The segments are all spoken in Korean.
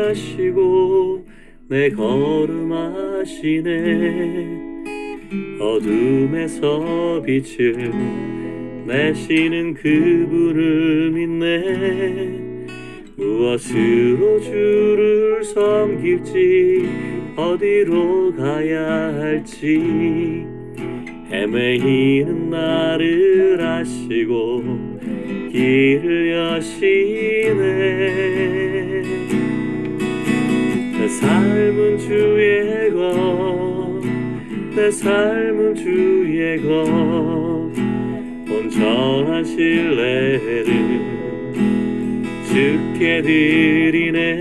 하시고 내 걸음하시네. 어둠에서 빛을 내시는 그분을 믿네. 무엇으로 주를 섬길지 어디로 가야 할지 헤매이는 나를 아시고 길을 여시네. 내 삶은 주의 것, 내 삶은 주의 것, 온전한 신뢰를 주께 드리네.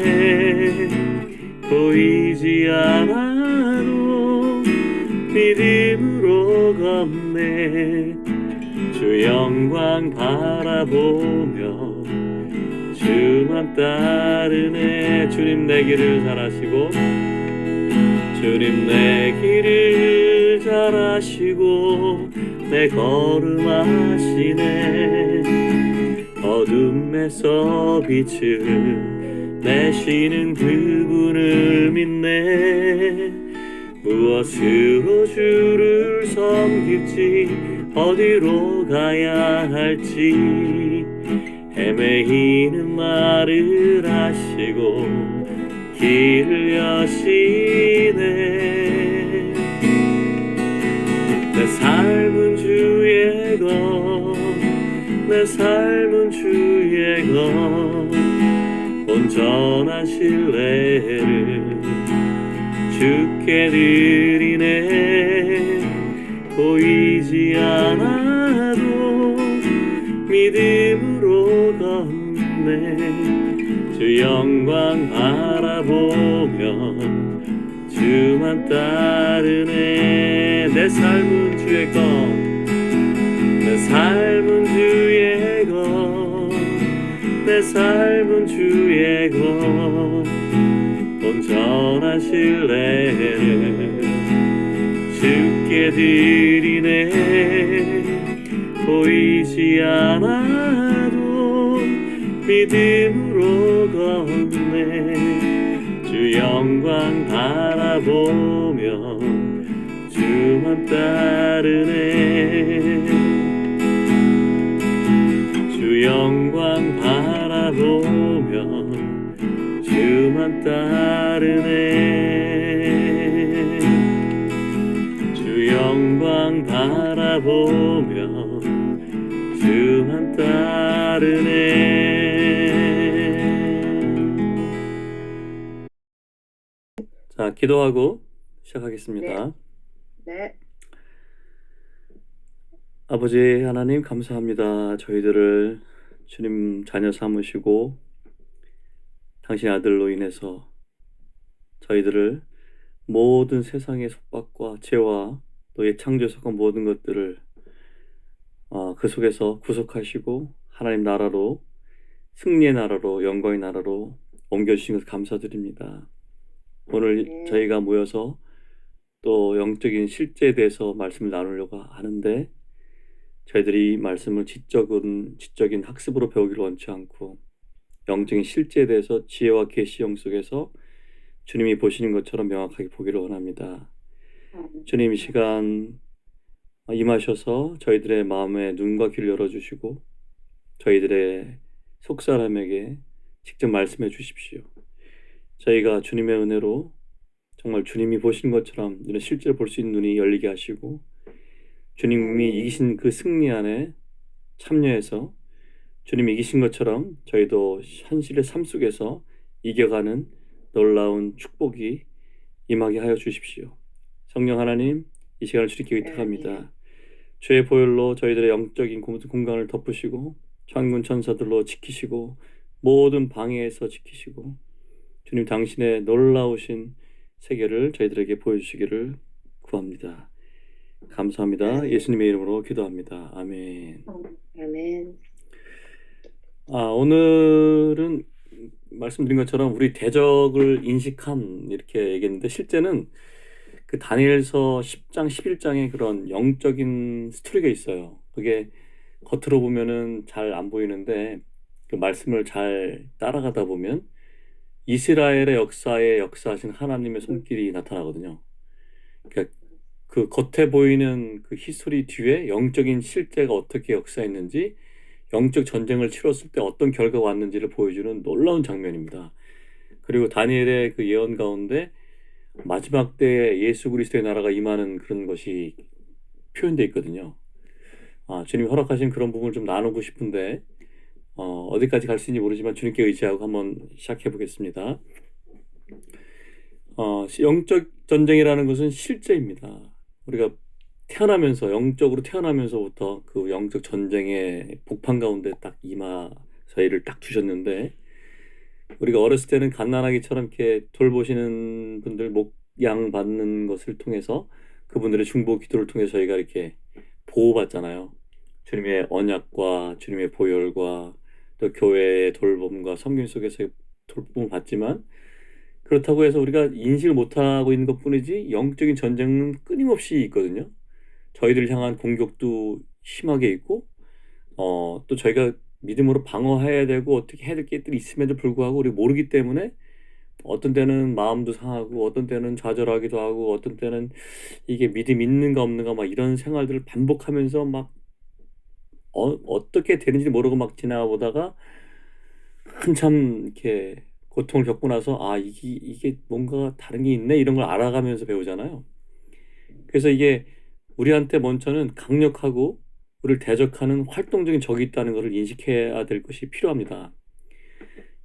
보이지 않아도 믿음으로 걷네. 주 영광 바라보며 주만 따르네. 주님 내 길을 잘 아시고, 주님 내 길을 잘 아시고 내 걸음하시네. 어둠에서 빛을 내시는 그분을 믿네. 무엇으로 주를 섬길지 어디로 가야 할지 헤매이는 나를 아시고 길을 여시네. 내 삶은 주의 것, 내 삶은 주의 것, 온전한 신뢰를 주께 드리네. 보이지 않아도 믿음으로 걷네. 주 영광 바라보며 주만 따르네. 내 삶은 주의 것, 내 삶은 주의 것, 내 삶은 주의 것, 온전한 신뢰를 주께 드리네. 보이지 않아도 믿음으로 걷네. 주 영광 바라보며 주만 따르네. 주 영광 바라보며 주만 따르네. 주 영광 바라보며 주만 따르네. 자, 기도하고 시작하겠습니다. 네. 아버지 하나님 감사합니다. 저희들을 주님 자녀 삼으시고 당신 아들로 인해서 저희들을 모든 세상의 속박과 죄와 너의 창조석한 모든 것들을 그 속에서 구속하시고 하나님 나라로, 승리의 나라로, 영광의 나라로 옮겨주신 것을 감사드립니다. 오늘 저희가 모여서 또 영적인 실제에 대해서 말씀을 나누려고 하는데 저희들이 이 말씀을 지적인 학습으로 배우기를 원치 않고 영적인 실제에 대해서 지혜와 계시 속에서 주님이 보시는 것처럼 명확하게 보기를 원합니다. 주님 이 시간 임하셔서 저희들의 마음의 눈과 귀를 열어주시고 저희들의 속사람에게 직접 말씀해 주십시오. 저희가 주님의 은혜로 정말 주님이 보신 것처럼 이런 실제로 볼 수 있는 눈이 열리게 하시고 주님이 이기신 그 승리 안에 참여해서 주님이 이기신 것처럼 저희도 현실의 삶 속에서 이겨가는 놀라운 축복이 임하게 하여 주십시오. 성령 하나님, 이 시간을 주님께 의탁합니다. 주의 보혈로 저희들의 영적인 공간을 덮으시고 천군 천사들로 지키시고 모든 방해에서 지키시고 주님 당신의 놀라우신 세계를 저희들에게 보여주시기를 구합니다. 감사합니다. 예수님의 이름으로 기도합니다. 아멘. 아멘. 오늘은 말씀드린 것처럼 우리 대적을 인식한 이렇게 얘기했는데 실제는 그 다니엘서 10장, 11장에 그런 영적인 스토리가 있어요. 그게 겉으로 보면은 잘 안 보이는데 그 말씀을 잘 따라가다 보면 이스라엘의 역사에 역사하신 하나님의 손길이 나타나거든요. 그러니까 그 겉에 보이는 그 히스토리 뒤에 영적인 실제가 어떻게 역사했는지, 영적 전쟁을 치렀을 때 어떤 결과가 왔는지를 보여주는 놀라운 장면입니다. 그리고 다니엘의 그 예언 가운데 마지막 때에 예수 그리스도의 나라가 임하는 그런 것이 표현되어 있거든요. 주님이 허락하신 그런 부분을 좀 나누고 싶은데 어디까지 갈 수 있는지 모르지만 주님께 의지하고 한번 시작해 보겠습니다. 영적 전쟁이라는 것은 실제입니다. 우리가 태어나면서 영적으로 태어나면서부터 그 영적 전쟁의 복판 가운데 딱 임하 저희를 딱 두셨는데, 우리가 어렸을 때는 갓난아기처럼 이렇게 돌보시는 분들 목양 받는 것을 통해서 그분들의 중보 기도를 통해서 저희가 이렇게 보호받잖아요. 주님의 언약과 주님의 보혈과 또 교회의 돌봄과 성경 속에서 돌봄을 받지만, 그렇다고 해서 우리가 인식을 못하고 있는 것뿐이지 영적인 전쟁은 끊임없이 있거든요. 저희들 향한 공격도 심하게 있고, 또 저희가 믿음으로 방어해야 되고 어떻게 해야 될 것들이 있음에도 불구하고 우리 모르기 때문에 어떤 때는 마음도 상하고 어떤 때는 좌절하기도 하고 어떤 때는 이게 믿음 있는가 없는가 막 이런 생활들을 반복하면서 막 어떻게 되는지 모르고 막 지나보다가 한참 이렇게 고통을 겪고 나서 이게 뭔가 다른 게 있네 이런 걸 알아가면서 배우잖아요. 그래서 이게 우리한테 먼저는 강력하고 우리를 대적하는 활동적인 적이 있다는 것을 인식해야 될 것이 필요합니다.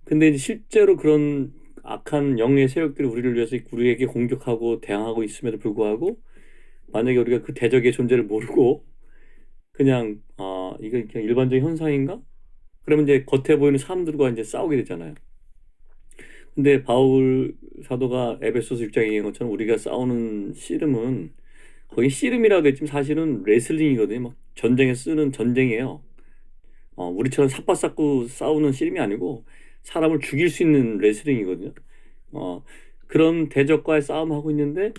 근데 이제 실제로 그런 악한 영의 세력들이 우리를 위해서 우리에게 공격하고 대항하고 있음에도 불구하고, 만약에 우리가 그 대적의 존재를 모르고 그냥 이거 그냥 일반적인 현상인가? 그러면 이제 겉에 보이는 사람들과 이제 싸우게 되잖아요. 근데 바울 사도가 에베소서 6장에 얘기한 것처럼 우리가 싸우는 씨름은, 거기 씨름이라고 했지만 사실은 레슬링이거든요. 막 전쟁에 쓰는 전쟁이에요. 우리처럼 삽바싸고 싸우는 씨름이 아니고 사람을 죽일 수 있는 레슬링이거든요. 그런 대적과의 싸움을 하고 있는데,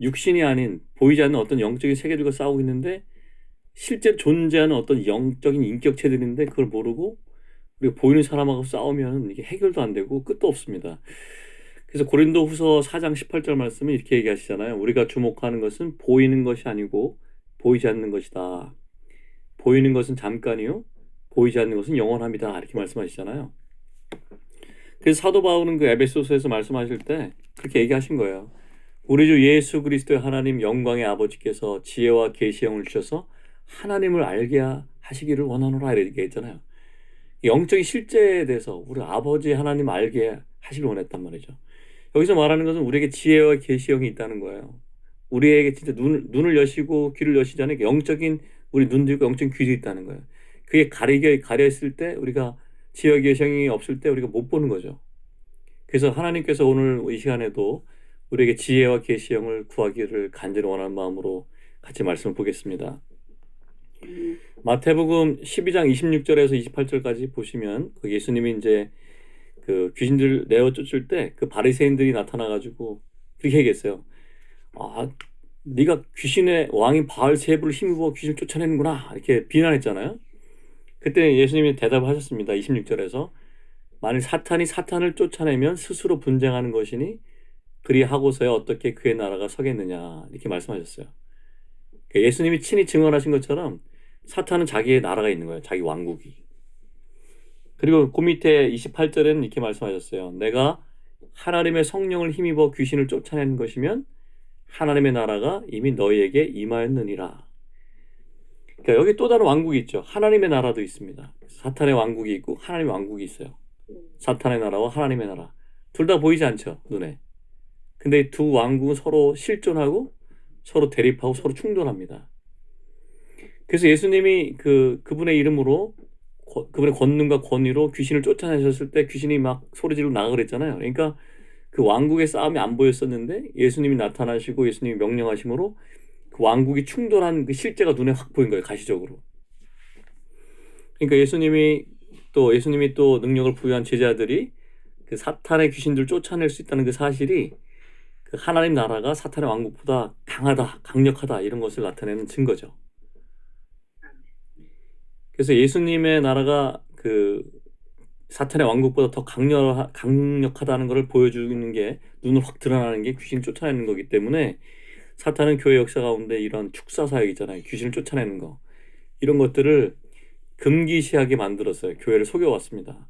육신이 아닌 보이지 않는 어떤 영적인 세계들과 싸우고 있는데, 실제 존재하는 어떤 영적인 인격체들인데 그걸 모르고 우리가 보이는 사람하고 싸우면 이게 해결도 안 되고 끝도 없습니다. 그래서 고린도후서 4장 18절 말씀은 이렇게 얘기하시잖아요. 우리가 주목하는 것은 보이는 것이 아니고 보이지 않는 것이다. 보이는 것은 잠깐이요, 보이지 않는 것은 영원합니다. 이렇게 말씀하시잖아요. 그래서 사도 바울은 그 에베소서에서 말씀하실 때 그렇게 얘기하신 거예요. 우리 주 예수 그리스도의 하나님 영광의 아버지께서 지혜와 계시형을 주셔서 하나님을 알게 하시기를 원하노라 이렇게 했잖아요. 영적인 실제에 대해서 우리 아버지 하나님 알게 하시길 원했단 말이죠. 여기서 말하는 것은 우리에게 지혜와 계시형이 있다는 거예요. 우리에게 진짜 눈을 여시고 귀를 여시자는 영적인 우리 눈도 있고 영적인 귀도 있다는 거예요. 그게 가려 있을 때, 우리가 지혜와 계시형이 없을 때 우리가 못 보는 거죠. 그래서 하나님께서 오늘 이 시간에도 우리에게 지혜와 계시형을 구하기를 간절히 원하는 마음으로 같이 말씀을 보겠습니다. 마태복음 12장 26절에서 28절까지 보시면 그 예수님이 이제 그 귀신들 내어 쫓을 때 그 바리새인들이 나타나가지고 그렇게 얘기했어요. 네가 귀신의 왕인 바알세불을 힘입어 귀신을 쫓아내는구나 이렇게 비난했잖아요. 그때 예수님이 대답을 하셨습니다. 26절에서 만일 사탄이 사탄을 쫓아내면 스스로 분쟁하는 것이니 그리하고서야 어떻게 그의 나라가 서겠느냐 이렇게 말씀하셨어요. 예수님이 친히 증언하신 것처럼 사탄은 자기의 나라가 있는 거예요. 자기 왕국이. 그리고 그 밑에 28절에는 이렇게 말씀하셨어요. 내가 하나님의 성령을 힘입어 귀신을 쫓아내는 것이면 하나님의 나라가 이미 너희에게 임하였느니라. 그러니까 여기 또 다른 왕국이 있죠. 하나님의 나라도 있습니다. 사탄의 왕국이 있고 하나님의 왕국이 있어요. 사탄의 나라와 하나님의 나라. 둘 다 보이지 않죠, 눈에. 근데 이 두 왕국은 서로 실존하고 서로 대립하고 서로 충돌합니다. 그래서 예수님이 그분의 이름으로, 그분의 권능과 권위로 귀신을 쫓아내셨을 때 귀신이 막 소리지르고 나가 그랬잖아요. 그러니까 그 왕국의 싸움이 안 보였었는데 예수님이 나타나시고 예수님이 명령하심으로 그 왕국이 충돌한 그 실제가 눈에 확 보인 거예요, 가시적으로. 그러니까 예수님이 또 능력을 부여한 제자들이 그 사탄의 귀신들을 쫓아낼 수 있다는 그 사실이 그 하나님 나라가 사탄의 왕국보다 강하다, 강력하다 이런 것을 나타내는 증거죠. 그래서 예수님의 나라가 그 사탄의 왕국보다 더 강력하다는 것을 보여주는 게 눈을 확 드러나는 게 귀신 쫓아내는 거기 때문에 사탄은 교회 역사 가운데 이런 축사 사역이잖아요. 귀신을 쫓아내는 거. 이런 것들을 금기시하게 만들었어요. 교회를 속여왔습니다.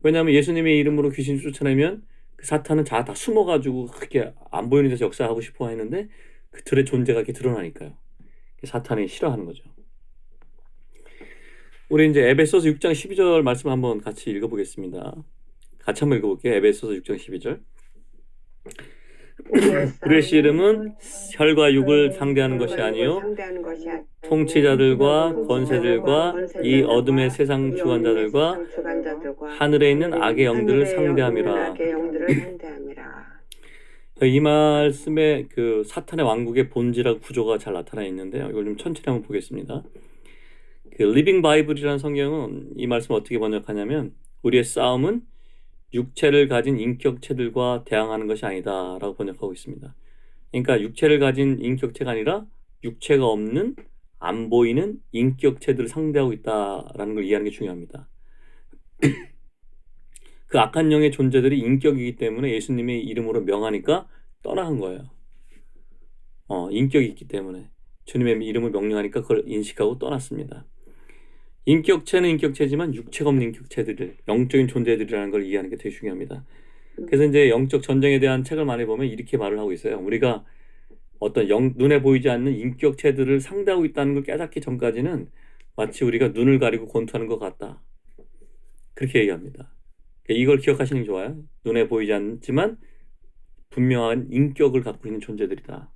왜냐하면 예수님의 이름으로 귀신을 쫓아내면 그 사탄은 다 숨어가지고 그렇게 안 보이는 데서 역사하고 싶어 했는데 그들의 존재가 이렇게 드러나니까요. 사탄이 싫어하는 거죠. 우리 이제 에베소서 6장 12절 말씀 한번 같이 읽어보겠습니다. 같이 한번 읽어볼게요. 에베소서 6장 12절. 우리의 씨름은 혈과 육을 상대하는 것이 아니요 통치자들과 권세들과 이 어둠의 세상 주관자들과 하늘에 있는 악의 영들을 상대함이라. 이 말씀에 그 사탄의 왕국의 본질하고 구조가 잘 나타나 있는데요. 이걸 좀 천천히 한번 보겠습니다. 그 리빙 바이블이라는 성경은 이 말씀을 어떻게 번역하냐면 우리의 싸움은 육체를 가진 인격체들과 대항하는 것이 아니다 라고 번역하고 있습니다. 그러니까 육체를 가진 인격체가 아니라 육체가 없는 안 보이는 인격체들을 상대하고 있다라는 걸 이해하는 게 중요합니다. 그 악한 영의 존재들이 인격이기 때문에 예수님의 이름으로 명하니까 떠나간 거예요. 인격이 있기 때문에 주님의 이름을 명령하니까 그걸 인식하고 떠났습니다. 인격체는 인격체지만 육체가 없는 인격체들, 영적인 존재들이라는 걸 이해하는 게 되게 중요합니다. 그래서 이제 영적 전쟁에 대한 책을 많이 보면 이렇게 말을 하고 있어요. 우리가 어떤 눈에 보이지 않는 인격체들을 상대하고 있다는 걸 깨닫기 전까지는 마치 우리가 눈을 가리고 권투하는 것 같다. 그렇게 얘기합니다. 이걸 기억하시는 게 좋아요. 눈에 보이지 않지만 분명한 인격을 갖고 있는 존재들이다.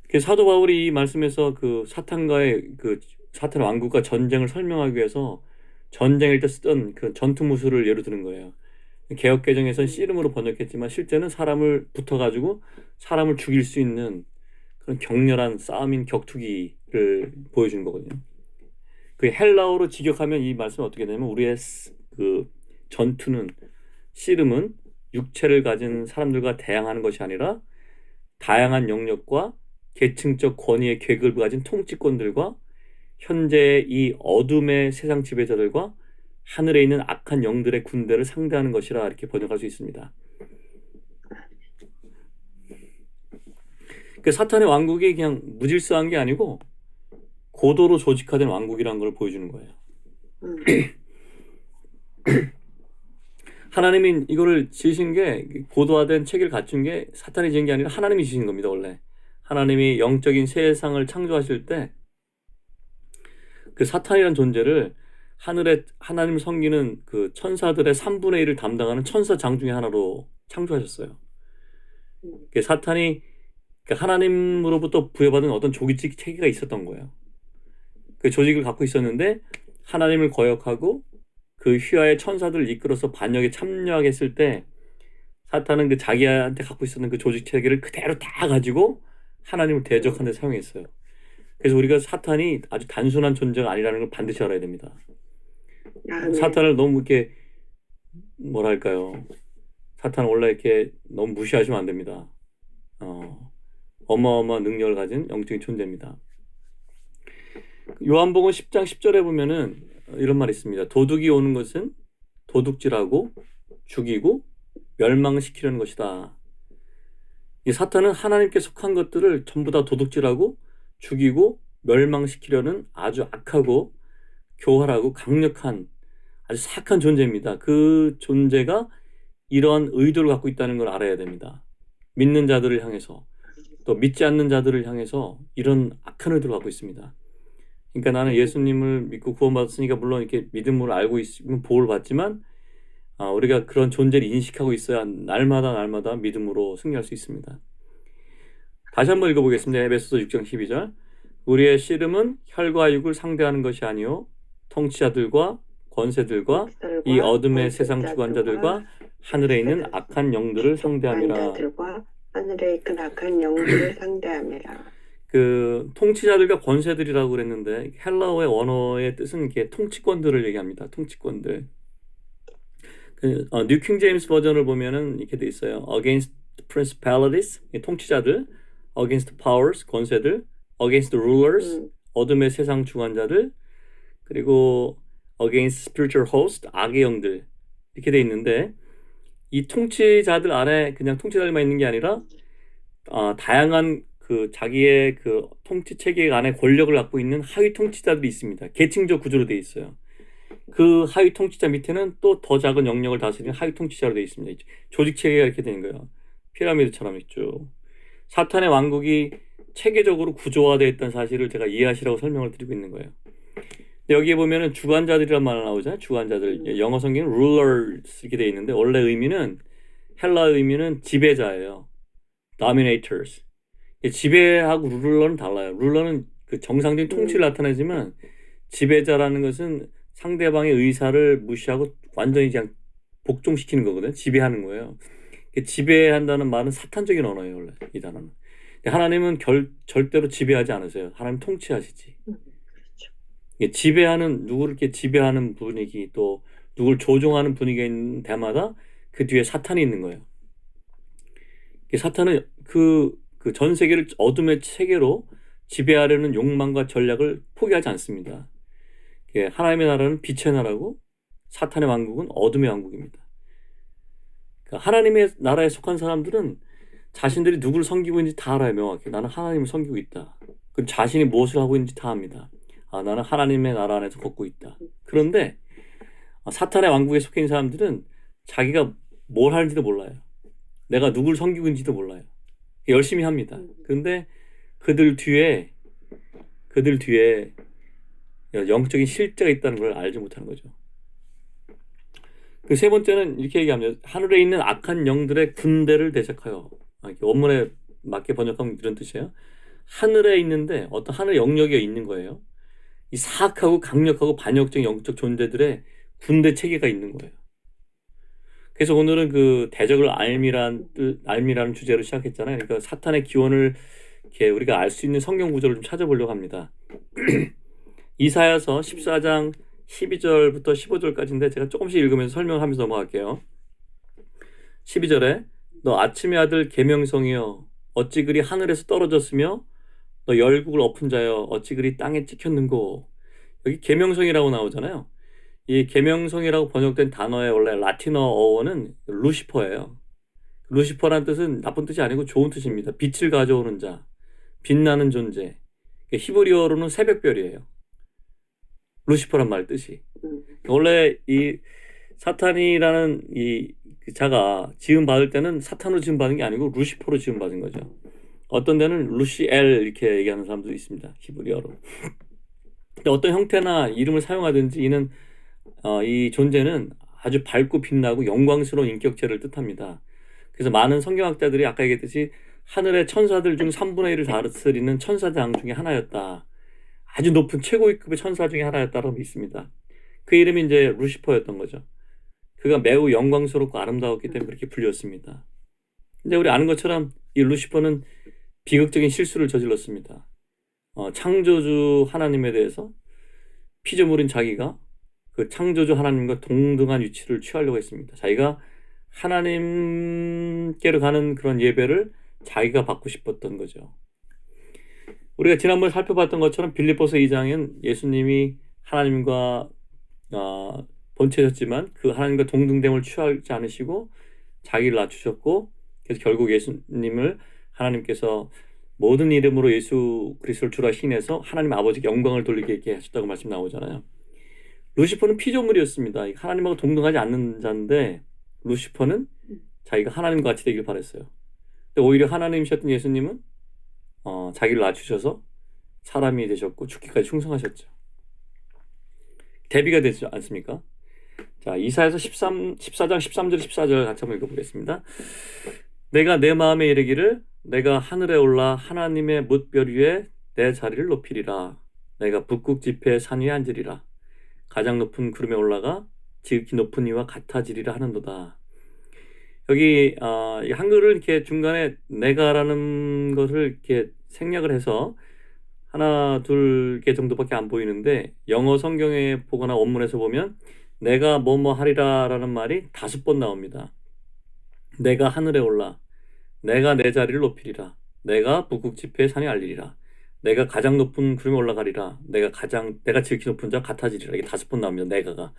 그래서 사도 바울이 이 말씀에서 그 사탄과의 그 사탄 왕국과 전쟁을 설명하기 위해서 전쟁일 때 쓰던 그 전투 무술을 예로 드는 거예요. 개역개정에서는 씨름으로 번역했지만 실제는 사람을 붙어가지고 사람을 죽일 수 있는 그런 격렬한 싸움인 격투기를 보여주는 거거든요. 그 헬라어로 직역하면 이 말씀은 어떻게 되냐면 우리의 그 전투는 씨름은 육체를 가진 사람들과 대항하는 것이 아니라 다양한 영역과 계층적 권위의 계급을 가진 통치권들과 현재 이 어둠의 세상 지배자들과 하늘에 있는 악한 영들의 군대를 상대하는 것이라 이렇게 번역할 수 있습니다. 그 사탄의 왕국이 그냥 무질서한 게 아니고 고도로 조직화된 왕국이라는 걸 보여주는 거예요. 하나님이 이거를 지으신 게 고도화된 체계를 갖춘 게 사탄이 지은 게 아니라 하나님이 지으신 겁니다. 원래 하나님이 영적인 세상을 창조하실 때 그 사탄이라는 존재를 하늘에 하나님을 섬기는 그 천사들의 3분의 1을 담당하는 천사장 중에 하나로 창조하셨어요. 사탄이 하나님으로부터 부여받은 어떤 조직 체계가 있었던 거예요. 그 조직을 갖고 있었는데 하나님을 거역하고 그 휘하의 천사들을 이끌어서 반역에 참여하게 했을 때 사탄은 그 자기한테 갖고 있었던 그 조직 체계를 그대로 다 가지고 하나님을 대적하는 데 사용했어요. 그래서 우리가 사탄이 아주 단순한 존재가 아니라는 걸 반드시 알아야 됩니다. 사탄을 너무 이렇게 뭐랄까요? 사탄은 원래 이렇게 너무 무시하시면 안 됩니다. 어마어마한 능력을 가진 영적인 존재입니다. 요한복음 10장 10절에 보면은 이런 말이 있습니다. 도둑이 오는 것은 도둑질하고 죽이고 멸망시키려는 것이다. 이 사탄은 하나님께 속한 것들을 전부 다 도둑질하고 죽이고 멸망시키려는 아주 악하고 교활하고 강력한 아주 사악한 존재입니다. 그 존재가 이러한 의도를 갖고 있다는 걸 알아야 됩니다. 믿는 자들을 향해서 또 믿지 않는 자들을 향해서 이런 악한 의도를 갖고 있습니다. 그러니까 나는 예수님을 믿고 구원받았으니까 물론 이렇게 믿음으로 알고 있으면 복을 받지만 우리가 그런 존재를 인식하고 있어야 날마다 믿음으로 승리할 수 있습니다. 다시 한번 읽어보겠습니다. 에베소서 6장 12절. 우리의 씨름은 혈과 육을 상대하는 것이 아니요 통치자들과 권세들과 이 어둠의 세상 주관자들과 하늘에 있는 악한 영들을 상대함이라. 하늘에 있는 악한 영들을 상대함이라. 그 통치자들과 권세들이라고 그랬는데 헬라어의 원어의 뜻은 이렇게 통치권들을 얘기합니다. 통치권들. 뉴 킹 제임스 버전을 보면은 이렇게 돼 있어요. Against principalities, 통치자들, against powers, 권세들, against rulers, 어둠의 세상 주관자들, 그리고 against spiritual host, 악의 영들 이렇게 돼 있는데 이 통치자들 안에 그냥 통치자들만 있는 게 아니라 다양한 그 자기의 그 통치 체계 안에 권력을 갖고 있는 하위 통치자들이 있습니다. 계층적 구조로 돼 있어요. 그 하위 통치자 밑에는 또 더 작은 영역을 다스리는 하위 통치자로 돼 있습니다. 조직 체계가 이렇게 되는 거예요. 피라미드처럼 있죠. 사탄의 왕국이 체계적으로 구조화되어 있다는 사실을 제가 이해하시라고 설명을 드리고 있는 거예요. 여기에 보면은 주관자들이란 말 나오잖아요. 주관자들. 영어 성경은 rulers 이렇게 돼 있는데 원래 의미는 헬라 의미는 지배자예요. dominators. 지배하고 룰러는 달라요. 룰러는 그 정상적인 통치를 나타내지만 지배자라는 것은 상대방의 의사를 무시하고 완전히 그냥 복종시키는 거거든요. 지배하는 거예요. 지배한다는 말은 사탄적인 언어예요, 원래 이 단어는. 하나님은 절대로 지배하지 않으세요. 하나님 통치하시지. 그렇죠. 지배하는 누구를 이렇게 지배하는 분위기 또 누구를 조종하는 분위기가 있는 데마다 그 뒤에 사탄이 있는 거예요. 사탄은 그 전 세계를 어둠의 세계로 지배하려는 욕망과 전략을 포기하지 않습니다. 하나님의 나라는 빛의 나라고 사탄의 왕국은 어둠의 왕국입니다. 그러니까 하나님의 나라에 속한 사람들은 자신들이 누구를 섬기고 있는지 다 알아요, 명확히. 나는 하나님을 섬기고 있다. 그럼 자신이 무엇을 하고 있는지 다 압니다. 나는 하나님의 나라 안에서 걷고 있다. 그런데 사탄의 왕국에 속해 있는 사람들은 자기가 뭘 하는지도 몰라요. 내가 누구를 섬기고 있는지도 몰라요. 열심히 합니다. 그런데 그들 뒤에 영적인 실제가 있다는 걸 알지 못하는 거죠. 그 세 번째는 이렇게 얘기합니다. 하늘에 있는 악한 영들의 군대를 대적하여. 원문에 맞게 번역하면 이런 뜻이에요. 하늘에 있는데 어떤 하늘 영역에 있는 거예요. 이 사악하고 강력하고 반역적인 영적 존재들의 군대 체계가 있는 거예요. 그래서 오늘은 그 대적을 알미라는 주제로 시작했잖아요. 그러니까 사탄의 기원을 이렇게 우리가 알 수 있는 성경 구절을 좀 찾아보려고 합니다. 이사야서 14장 12절부터 15절까지인데 제가 조금씩 읽으면서 설명하면서 넘어갈게요. 12절에 너 아침의 아들 계명성이여 어찌 그리 하늘에서 떨어졌으며 너 열국을 엎은 자여 어찌 그리 땅에 찍혔는고. 여기 계명성이라고 나오잖아요. 이 계명성이라고 번역된 단어의 원래 라틴어 어원은 루시퍼예요. 루시퍼라는 뜻은 나쁜 뜻이 아니고 좋은 뜻입니다. 빛을 가져오는 자, 빛나는 존재. 히브리어로는 새벽별이에요. 루시퍼란 말 뜻이. 원래 이 사탄이라는 이 자가 지음 받을 때는 사탄으로 지음 받은 게 아니고 루시퍼로 지음 받은 거죠. 어떤 데는 루시엘 이렇게 얘기하는 사람도 있습니다. 히브리어로. 어떤 형태나 이름을 사용하든지 이는 이 존재는 아주 밝고 빛나고 영광스러운 인격체를 뜻합니다. 그래서 많은 성경학자들이 아까 얘기했듯이 하늘의 천사들 중 3분의 1을 다스리는 천사장 중에 하나였다. 아주 높은 최고위급의 천사 중에 하나였다고 믿습니다. 그 이름이 이제 루시퍼였던 거죠. 그가 매우 영광스럽고 아름다웠기 때문에 그렇게 불렸습니다. 근데 우리 아는 것처럼 이 루시퍼는 비극적인 실수를 저질렀습니다. 창조주 하나님에 대해서 피조물인 자기가 그 창조주 하나님과 동등한 위치를 취하려고 했습니다. 자기가 하나님께로 가는 그런 예배를 자기가 받고 싶었던 거죠. 우리가 지난번에 살펴봤던 것처럼 빌립보서 2장엔 예수님이 하나님과 본체셨지만 그 하나님과 동등됨을 취하지 않으시고 자기를 낮추셨고 그래서 결국 예수님을 하나님께서 모든 이름으로 예수 그리스도를 주라 시인해서 하나님 아버지께 영광을 돌리게 이렇게 하셨다고 말씀 나오잖아요. 루시퍼는 피조물이었습니다. 하나님하고 동등하지 않는 자인데 루시퍼는 자기가 하나님과 같이 되길 바랬어요. 근데 오히려 하나님이셨던 예수님은 자기를 낮추셔서 사람이 되셨고 죽기까지 충성하셨죠. 대비가 되지 않습니까? 자, 이사야서 14장 13절 14절 같이 한번 읽어보겠습니다. 내가 내 마음에 이르기를 내가 하늘에 올라 하나님의 뭇별 위에 내 자리를 높이리라. 내가 북극 지폐의 산 위에 앉으리라. 가장 높은 구름에 올라가 지극히 높은 이와 같아지리라 하는도다. 여기 이 한글을 이렇게 중간에 내가라는 것을 이렇게 생략을 해서 하나 둘 개 정도밖에 안 보이는데 영어 성경에 보거나 원문에서 보면 내가 뭐뭐 하리라 라는 말이 5번 나옵니다. 내가 하늘에 올라 내가 내 자리를 높이리라. 내가 북극 지폐의 산에 알리리라. 내가 가장 높은 구름에 올라가리라. 내가 지극히 높은 자 같아지리라. 이게 5번 나옵니다. 내가.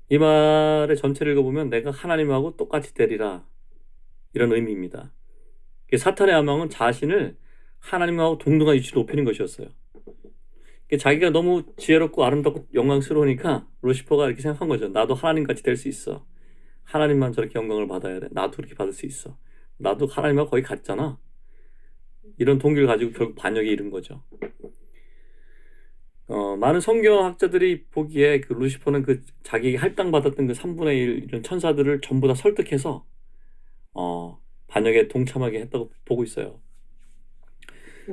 이 말의 전체를 읽어보면 내가 하나님하고 똑같이 되리라. 이런 의미입니다. 사탄의 야망은 자신을 하나님하고 동등한 위치로 높이는 것이었어요. 자기가 너무 지혜롭고 아름답고 영광스러우니까 루시퍼가 이렇게 생각한 거죠. 나도 하나님같이 될 수 있어. 하나님만 저렇게 영광을 받아야 돼. 나도 그렇게 받을 수 있어. 나도 하나님하고 거의 같잖아. 이런 동기를 가지고 결국 반역에 이른 거죠. 많은 성경학자들이 보기에 그 루시퍼는 그 자기에게 할당받았던 그 3분의 1 이런 천사들을 전부 다 설득해서 반역에 동참하게 했다고 보고 있어요.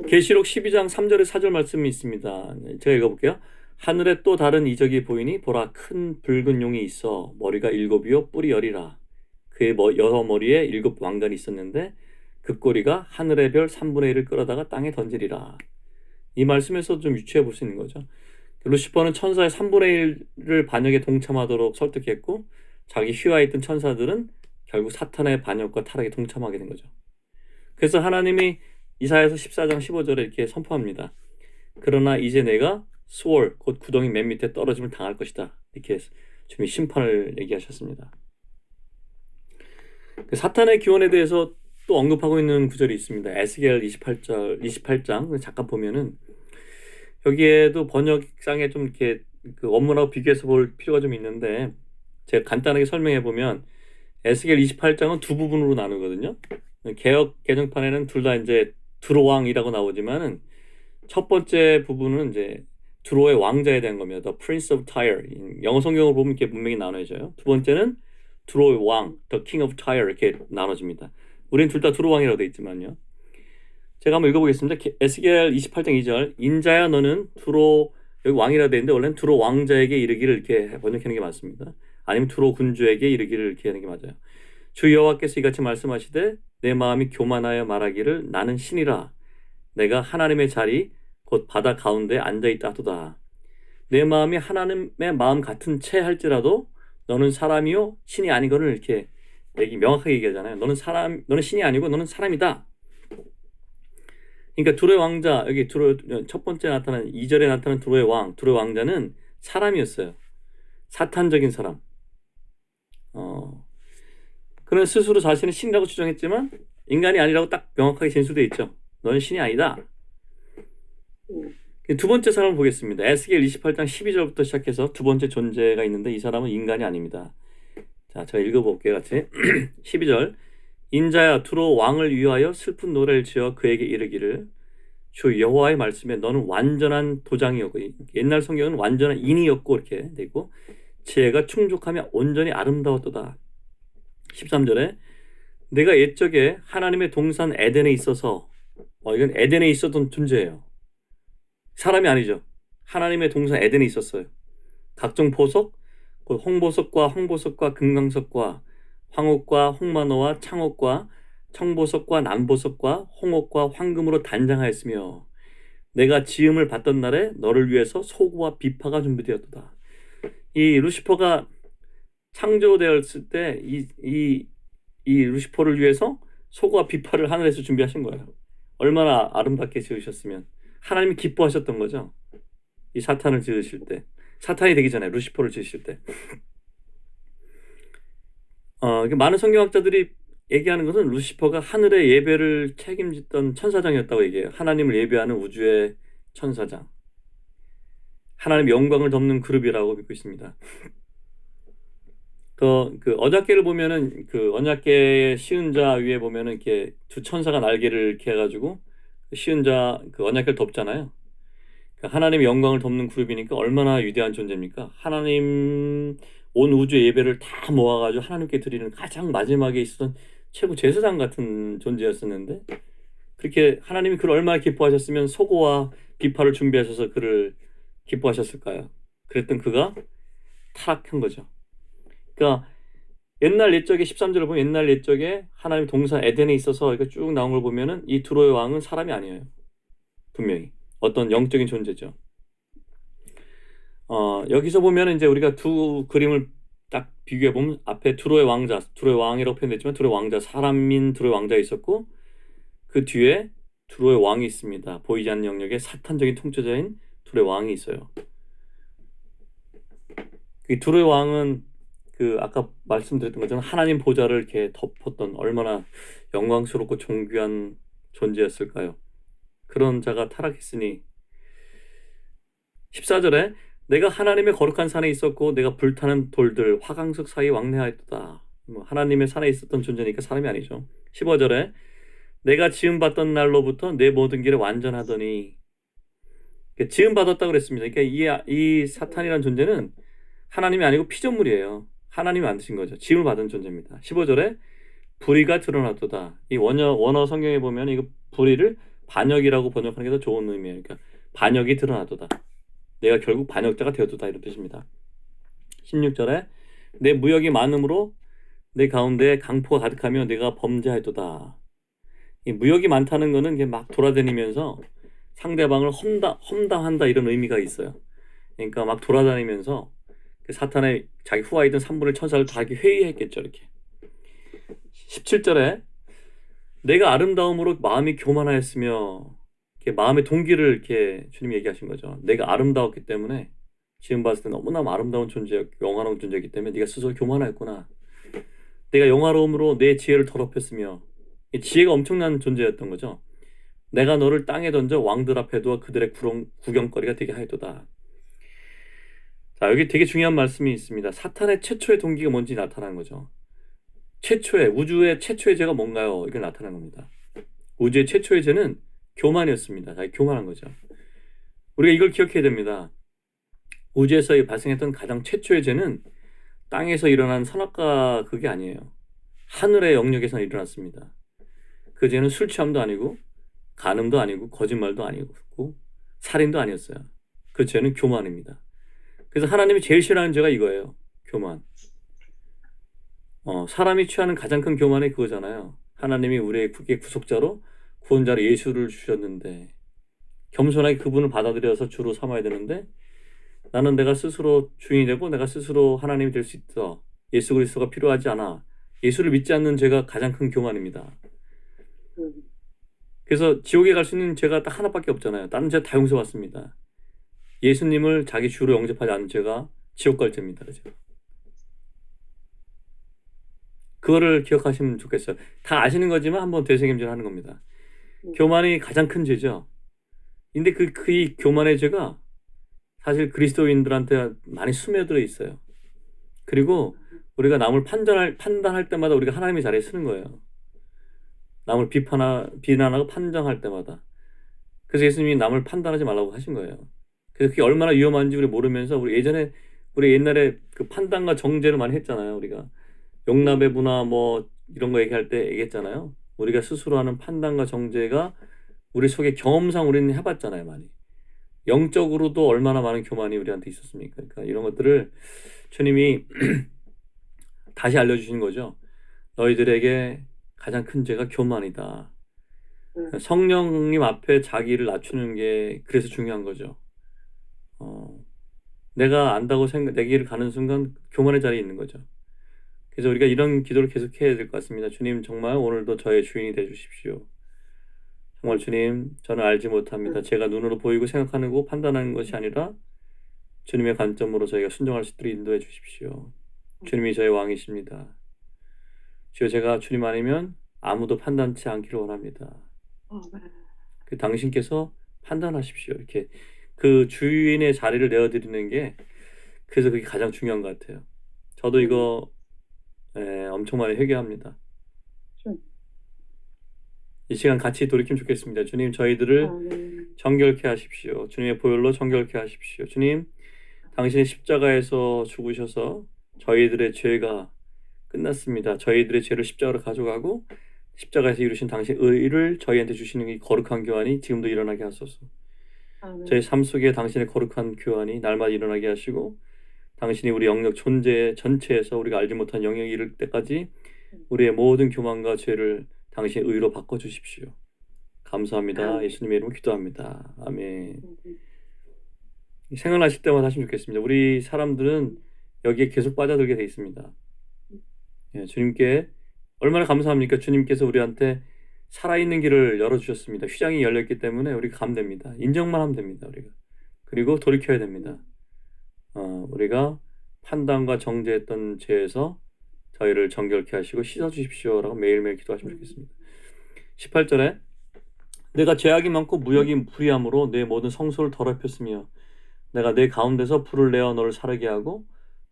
계시록 12장 3절에 4절 말씀이 있습니다. 제가 읽어볼게요. 하늘에 또 다른 이적이 보이니 보라 큰 붉은 용이 있어 머리가 7이요 뿔이 10이라. 그의 여러 머리에 7 왕관이 있었는데 그 꼬리가 하늘의 별 3분의 1을 끌어다가 땅에 던지리라. 이 말씀에서 좀 유추해 볼 수 있는 거죠. 루시퍼는 천사의 3분의 1을 반역에 동참하도록 설득했고 자기 휘하에 있던 천사들은 결국 사탄의 반역과 타락에 동참하게 된 거죠. 그래서 하나님이 이사야서 14장 15절에 이렇게 선포합니다. 그러나 이제 내가 수월 곧 구덩이 맨 밑에 떨어짐을 당할 것이다. 이렇게 주님이 심판을 얘기하셨습니다. 사탄의 기원에 대해서 또 언급하고 있는 구절이 있습니다. 에스겔 28장 잠깐 보면은 여기에도 번역상에 좀 이렇게 그 원문하고 비교해서 볼 필요가 좀 있는데 제가 간단하게 설명해 보면 에스겔 28장은 두 부분으로 나누거든요. 개역 개정판에는 둘 다 이제 두로왕이라고 나오지만은 첫 번째 부분은 이제 두로의 왕자에 대한 겁니다. The Prince of Tyre. 영어 성경을 보면 이렇게 문맥이 나눠져요. 두 번째는 두로의 왕, The King of Tyre 이렇게 나눠집니다. 우리는 둘 다 두로 왕이라고 되어 있지만요. 제가 한번 읽어보겠습니다. 에스겔 28장 2절. 인자야 너는 두로 여기 왕이라고 되어 있는데 원래는 두로 왕자에게 이르기를 이렇게 번역하는 게 맞습니다. 아니면 두로 군주에게 이르기를 이렇게 하는 게 맞아요. 주 여호와께서 이같이 말씀하시되 내 마음이 교만하여 말하기를 나는 신이라. 내가 하나님의 자리 곧 바다 가운데 앉아있다 하도다. 내 마음이 하나님의 마음 같은 채 할지라도 너는 사람이요 신이 아니거늘 이렇게 명확하게 얘기하잖아요. 너는 신이 아니고 너는 사람이다. 그러니까 두로의 왕자 여기 첫 번째 나타난 2절에 나타난 두로의 왕자는 사람이었어요. 사탄적인 사람. 그는 스스로 자신을 신이라고 주장했지만 인간이 아니라고 딱 명확하게 진술되어 있죠. 너는 신이 아니다. 두 번째 사람을 보겠습니다. 에스겔 28장 12절부터 시작해서 두 번째 존재가 있는데 이 사람은 인간이 아닙니다. 자, 제가 읽어볼게요. 같이 12절. 인자야 두로 왕을 위하여 슬픈 노래를 지어 그에게 이르기를 주 여호와의 말씀에 너는 완전한 도장이었고 옛날 성경은 완전한 인이었고 이렇게 돼 있고 지혜가 충족하며 온전히 아름다웠도다. 13절에 내가 옛적에 하나님의 동산 에덴에 있어서 이건 에덴에 있었던 존재예요. 사람이 아니죠. 하나님의 동산 에덴에 있었어요. 각종 보석, 곧 홍보석과 금강석과 황옥과 홍만호와 창옥과 청보석과 남보석과 홍옥과 황금으로 단장하였으며 내가 지음을 받던 날에 너를 위해서 소고와 비파가 준비되었도다. 이 루시퍼가 창조되었을 때 이 루시퍼를 위해서 소고와 비파를 하늘에서 준비하신 거예요. 얼마나 아름답게 지으셨으면 하나님이 기뻐하셨던 거죠. 이 사탄을 지으실 때, 사탄이 되기 전에 루시퍼를 지으실 때. 많은 성경학자들이 얘기하는 것은 루시퍼가 하늘의 예배를 책임졌던 천사장이었다고 얘기해요. 하나님을 예배하는 우주의 천사장. 하나님 영광을 덮는 그룹이라고 믿고 있습니다. 그 언약궤를 보면은 그 언약궤의 시은자 위에 보면은 이렇게 두 천사가 날개를 이렇게 해가지고 시은자 그 언약궤를 덮잖아요. 하나님의 영광을 덮는 그룹이니까 얼마나 위대한 존재입니까? 하나님 온 우주의 예배를 다 모아가지고 하나님께 드리는 가장 마지막에 있었던 최고 제사장 같은 존재였었는데 그렇게 하나님이 그를 얼마나 기뻐하셨으면 소고와 비파를 준비하셔서 그를 기뻐하셨을까요? 그랬던 그가 타락한 거죠. 그러니까 옛날 옛적에 13절을 보면 옛날 옛적에 하나님 동산 에덴에 있어서 이거 쭉 나온 걸 보면은 이 두로의 왕은 사람이 아니에요. 분명히 어떤 영적인 존재죠. 여기서 보면 이제 우리가 두 그림을 딱 비교해 보면 앞에 두로의 왕자, 두로의 왕이라고 표현됐지만 두로의 왕자, 사람인 두로의 왕자 있었고 그 뒤에 두로의 왕이 있습니다. 보이지 않는 영역에 사탄적인 통치자인 두로의 왕이 있어요. 그 두로의 왕은 그 아까 말씀드렸던 것처럼 하나님 보좌를 이렇게 덮었던 얼마나 영광스럽고 존귀한 존재였을까요? 그런 자가 타락했으니 14절에 내가 하나님의 거룩한 산에 있었고 내가 불타는 돌들 화강석 사이에 왕래하였도다. 뭐 하나님의 산에 있었던 존재니까 사람이 아니죠. 15절에 내가 지음받던 날로부터 내 모든 길에 완전하더니 지음받았다고 그랬습니다. 그러니까 이 사탄이라는 존재는 하나님이 아니고 피조물이에요. 하나님이 만드신 거죠. 지음을 받은 존재입니다. 15절에 불의가 드러났도다. 이 원어 성경에 보면 이거 불의를 반역이라고 번역하는 게 더 좋은 의미예요. 그러니까 반역이 드러났도다. 내가 결국 반역자가 되었도다 이런 뜻입니다. 16절에 내 무역이 많음으로 내 가운데 강포가 가득하며 내가 범죄하였도다. 이 무역이 많다는 거는 이게 막 돌아다니면서 상대방을 험담한다 이런 의미가 있어요. 그러니까 막 돌아다니면서 그 사탄의 자기 후아이든 산분의 천사를 다 이렇게 회의했겠죠. 이렇게 17절에 내가 아름다움으로 마음이 교만하였으며 이렇게 마음의 동기를 이렇게 주님이 얘기하신 거죠. 내가 아름다웠기 때문에 지금 봤을 때 너무나 아름다운 존재였고 영화로운 존재이기 때문에 네가 스스로 교만하였구나. 내가 영화로움으로 내 지혜를 더럽혔으며 이 지혜가 엄청난 존재였던 거죠. 내가 너를 땅에 던져 왕들 앞에 두어 그들의 구경거리가 되게 하였도다. 자, 여기 되게 중요한 말씀이 있습니다. 사탄의 최초의 동기가 뭔지 나타나는 거죠. 우주의 최초의 죄가 뭔가요? 이게 나타난 겁니다. 우주의 최초의 죄는 교만이었습니다. 자기 교만한 거죠. 우리가 이걸 기억해야 됩니다. 우주에서 발생했던 가장 최초의 죄는 땅에서 일어난 선악과 그게 아니에요. 하늘의 영역에서 일어났습니다. 그 죄는 술 취함도 아니고 간음도 아니고 거짓말도 아니고 살인도 아니었어요. 그 죄는 교만입니다. 그래서 하나님이 제일 싫어하는 죄가 이거예요. 교만. 사람이 취하는 가장 큰 교만이 그거잖아요. 하나님이 우리의 구속자로 구원자로 예수를 주셨는데 겸손하게 그분을 받아들여서 주로 삼아야 되는데 나는 내가 스스로 주인이 되고 내가 스스로 하나님이 될 수 있어. 예수 그리스도가 필요하지 않아. 예수를 믿지 않는 죄가 가장 큰 교만입니다. 그래서 지옥에 갈 수 있는 죄가 딱 하나밖에 없잖아요. 다른 죄 다 용서받습니다. 예수님을 자기 주로 영접하지 않은 죄가 지옥 갈 죄입니다. 그죠? 그거를 기억하시면 좋겠어요. 다 아시는 거지만 한번 되새김질하는 겁니다. 교만이 가장 큰 죄죠. 근데 이 교만의 죄가 사실 그리스도인들한테 많이 스며들어 있어요. 그리고 우리가 남을 판단할 때마다 우리가 하나님의 자리에 서는 거예요. 남을 비난하고 판정할 때마다. 그래서 예수님이 남을 판단하지 말라고 하신 거예요. 그래서 그게 얼마나 위험한지 우리 모르면서 우리 옛날에 그 판단과 정죄를 많이 했잖아요. 우리가 용납의 문화 뭐 이런 거 얘기할 때 얘기했잖아요. 우리가 스스로 하는 판단과 정죄가 우리 속에 경험상 우리는 해봤잖아요. 많이. 영적으로도 얼마나 많은 교만이 우리한테 있었습니까? 그러니까 이런 것들을 주님이 다시 알려주시는 거죠. 너희들에게 가장 큰 죄가 교만이다. 성령님 앞에 자기를 낮추는 게 그래서 중요한 거죠. 내가 안다고 내 길을 가는 순간 교만의 자리에 있는 거죠. 그래서 우리가 이런 기도를 계속 해야 될 것 같습니다. 주님, 정말 오늘도 저의 주인이 되어 주십시오. 정말 주님, 저는 알지 못합니다. 제가 눈으로 보이고 생각하는 거 판단하는 것이 아니라 주님의 관점으로 저희가 순종할 수 있도록 인도해 주십시오. 주님이 저의 왕이십니다. 주여, 제가 주님 아니면 아무도 판단치 않기를 원합니다. 그 당신께서 판단하십시오. 이렇게 그 주인의 자리를 내어드리는 게 그래서 그게 가장 중요한 것 같아요. 저도 이거 엄청 많이 회개합니다. 이 시간 같이 돌이키면 좋겠습니다. 주님, 저희들을 정결케 하십시오. 주님의 보혈로 정결케 하십시오. 주님, 당신의 십자가에서 죽으셔서 저희들의 죄가 끝났습니다. 저희들의 죄를 십자가로 가져가고 십자가에서 이루신 당신의 의를 저희한테 주시는 이 거룩한 교환이 지금도 일어나게 하소서. 저희 삶 속에 당신의 거룩한 교환이 날마다 일어나게 하시고 당신이 우리 영역 존재 전체에서 우리가 알지 못한 영역에 이를 때까지 우리의 모든 교만과 죄를 당신의 의로 바꿔주십시오. 감사합니다. 예수님의 이름으로 기도합니다. 아멘. 생각나실 때마다 하시면 좋겠습니다. 우리 사람들은 여기에 계속 빠져들게 돼 있습니다. 주님께 얼마나 감사합니까? 주님께서 우리한테 살아있는 길을 열어주셨습니다. 휘장이 열렸기 때문에 우리가 가면 됩니다. 인정만 하면 됩니다. 우리가. 그리고 돌이켜야 됩니다. 우리가 판단과 정죄했던 죄에서 저희를 정결케 하시고 씻어주십시오라고 매일매일 기도하시면 좋겠습니다. 18절에 내가 죄악이 많고 무역이 불의함으로 내 모든 성소를 더럽혔으며 내가 내 가운데서 불을 내어 너를 사르게 하고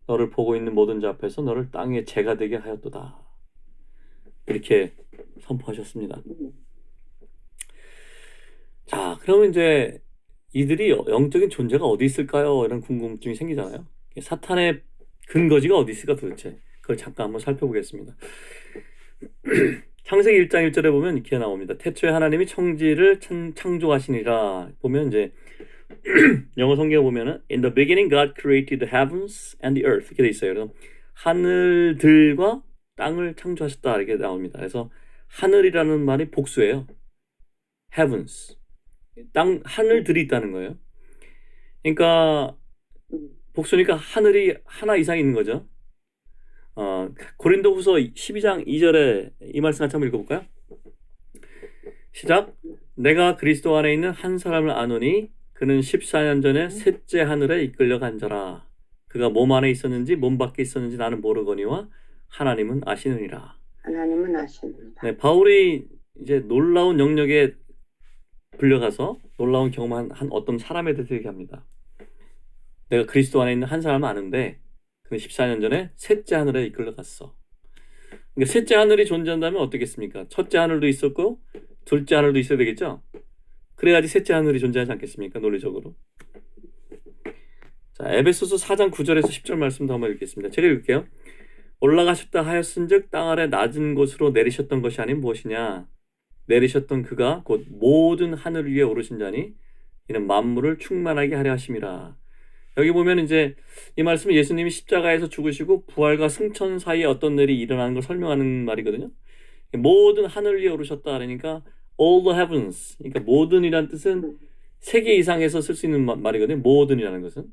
너를 보고 있는 모든 자 앞에서 너를 땅에 재가 되게 하였도다. 이렇게 선포하셨습니다. 자, 그러면 이제 이들이 영적인 존재가 어디 있을까요? 이런 궁금증이 생기잖아요. 사탄의 근거지가 어디 있을까 도대체? 그걸 잠깐 한번 살펴보겠습니다. 창세기 1장 1절에 보면 이렇게 나옵니다. 태초에 하나님이 천지를 창조하시니라. 보면 이제 영어 성경에 보면은 In the beginning God created the heavens and the earth 이렇게 돼 있어요. 그래서 하늘들과 땅을 창조하셨다 이렇게 나옵니다. 그래서 하늘이라는 말이 복수예요. heavens 땅 하늘들이 있다는 거예요. 그러니까 복수니까 하늘이 하나 이상 있는 거죠. 고린도후서 12장 2절에 이 말씀 같이 한번 읽어볼까요? 시작. 내가 그리스도 안에 있는 한 사람을 아노니 그는 14년 전에 셋째 하늘에 이끌려 간 자라. 그가 몸 안에 있었는지 몸 밖에 있었는지 나는 모르거니와 하나님은 아시느니라. 하나님은 아십니다. 네, 바울이 이제 놀라운 영역에 불려가서 놀라운 경험한 한 어떤 사람에 대해서 얘기합니다. 내가 그리스도 안에 있는 한 사람을 아는데 그는 14년 전에 셋째 하늘에 이끌려 갔어. 그러니까 셋째 하늘이 존재한다면 어떻겠습니까? 첫째 하늘도 있었고 둘째 하늘도 있어야 되겠죠? 그래야지 셋째 하늘이 존재하지 않겠습니까? 논리적으로. 자, 에베소서 4장 9절에서 10절 말씀도 한번 읽겠습니다. 제가 읽을게요. 올라가셨다 하였은즉 땅 아래 낮은 곳으로 내리셨던 것이 아닌 무엇이냐? 내리셨던 그가 곧 모든 하늘 위에 오르신 자니 이는 만물을 충만하게 하려 하심이라. 여기 보면 이제 이 말씀은 예수님이 십자가에서 죽으시고 부활과 승천 사이에 어떤 일이 일어나는 걸 설명하는 말이거든요. 모든 하늘 위에 오르셨다 그러니까 all the heavens. 그러니까 모든이란 뜻은 세 개 이상에서 쓸 수 있는 말이거든요. 모든이라는 것은.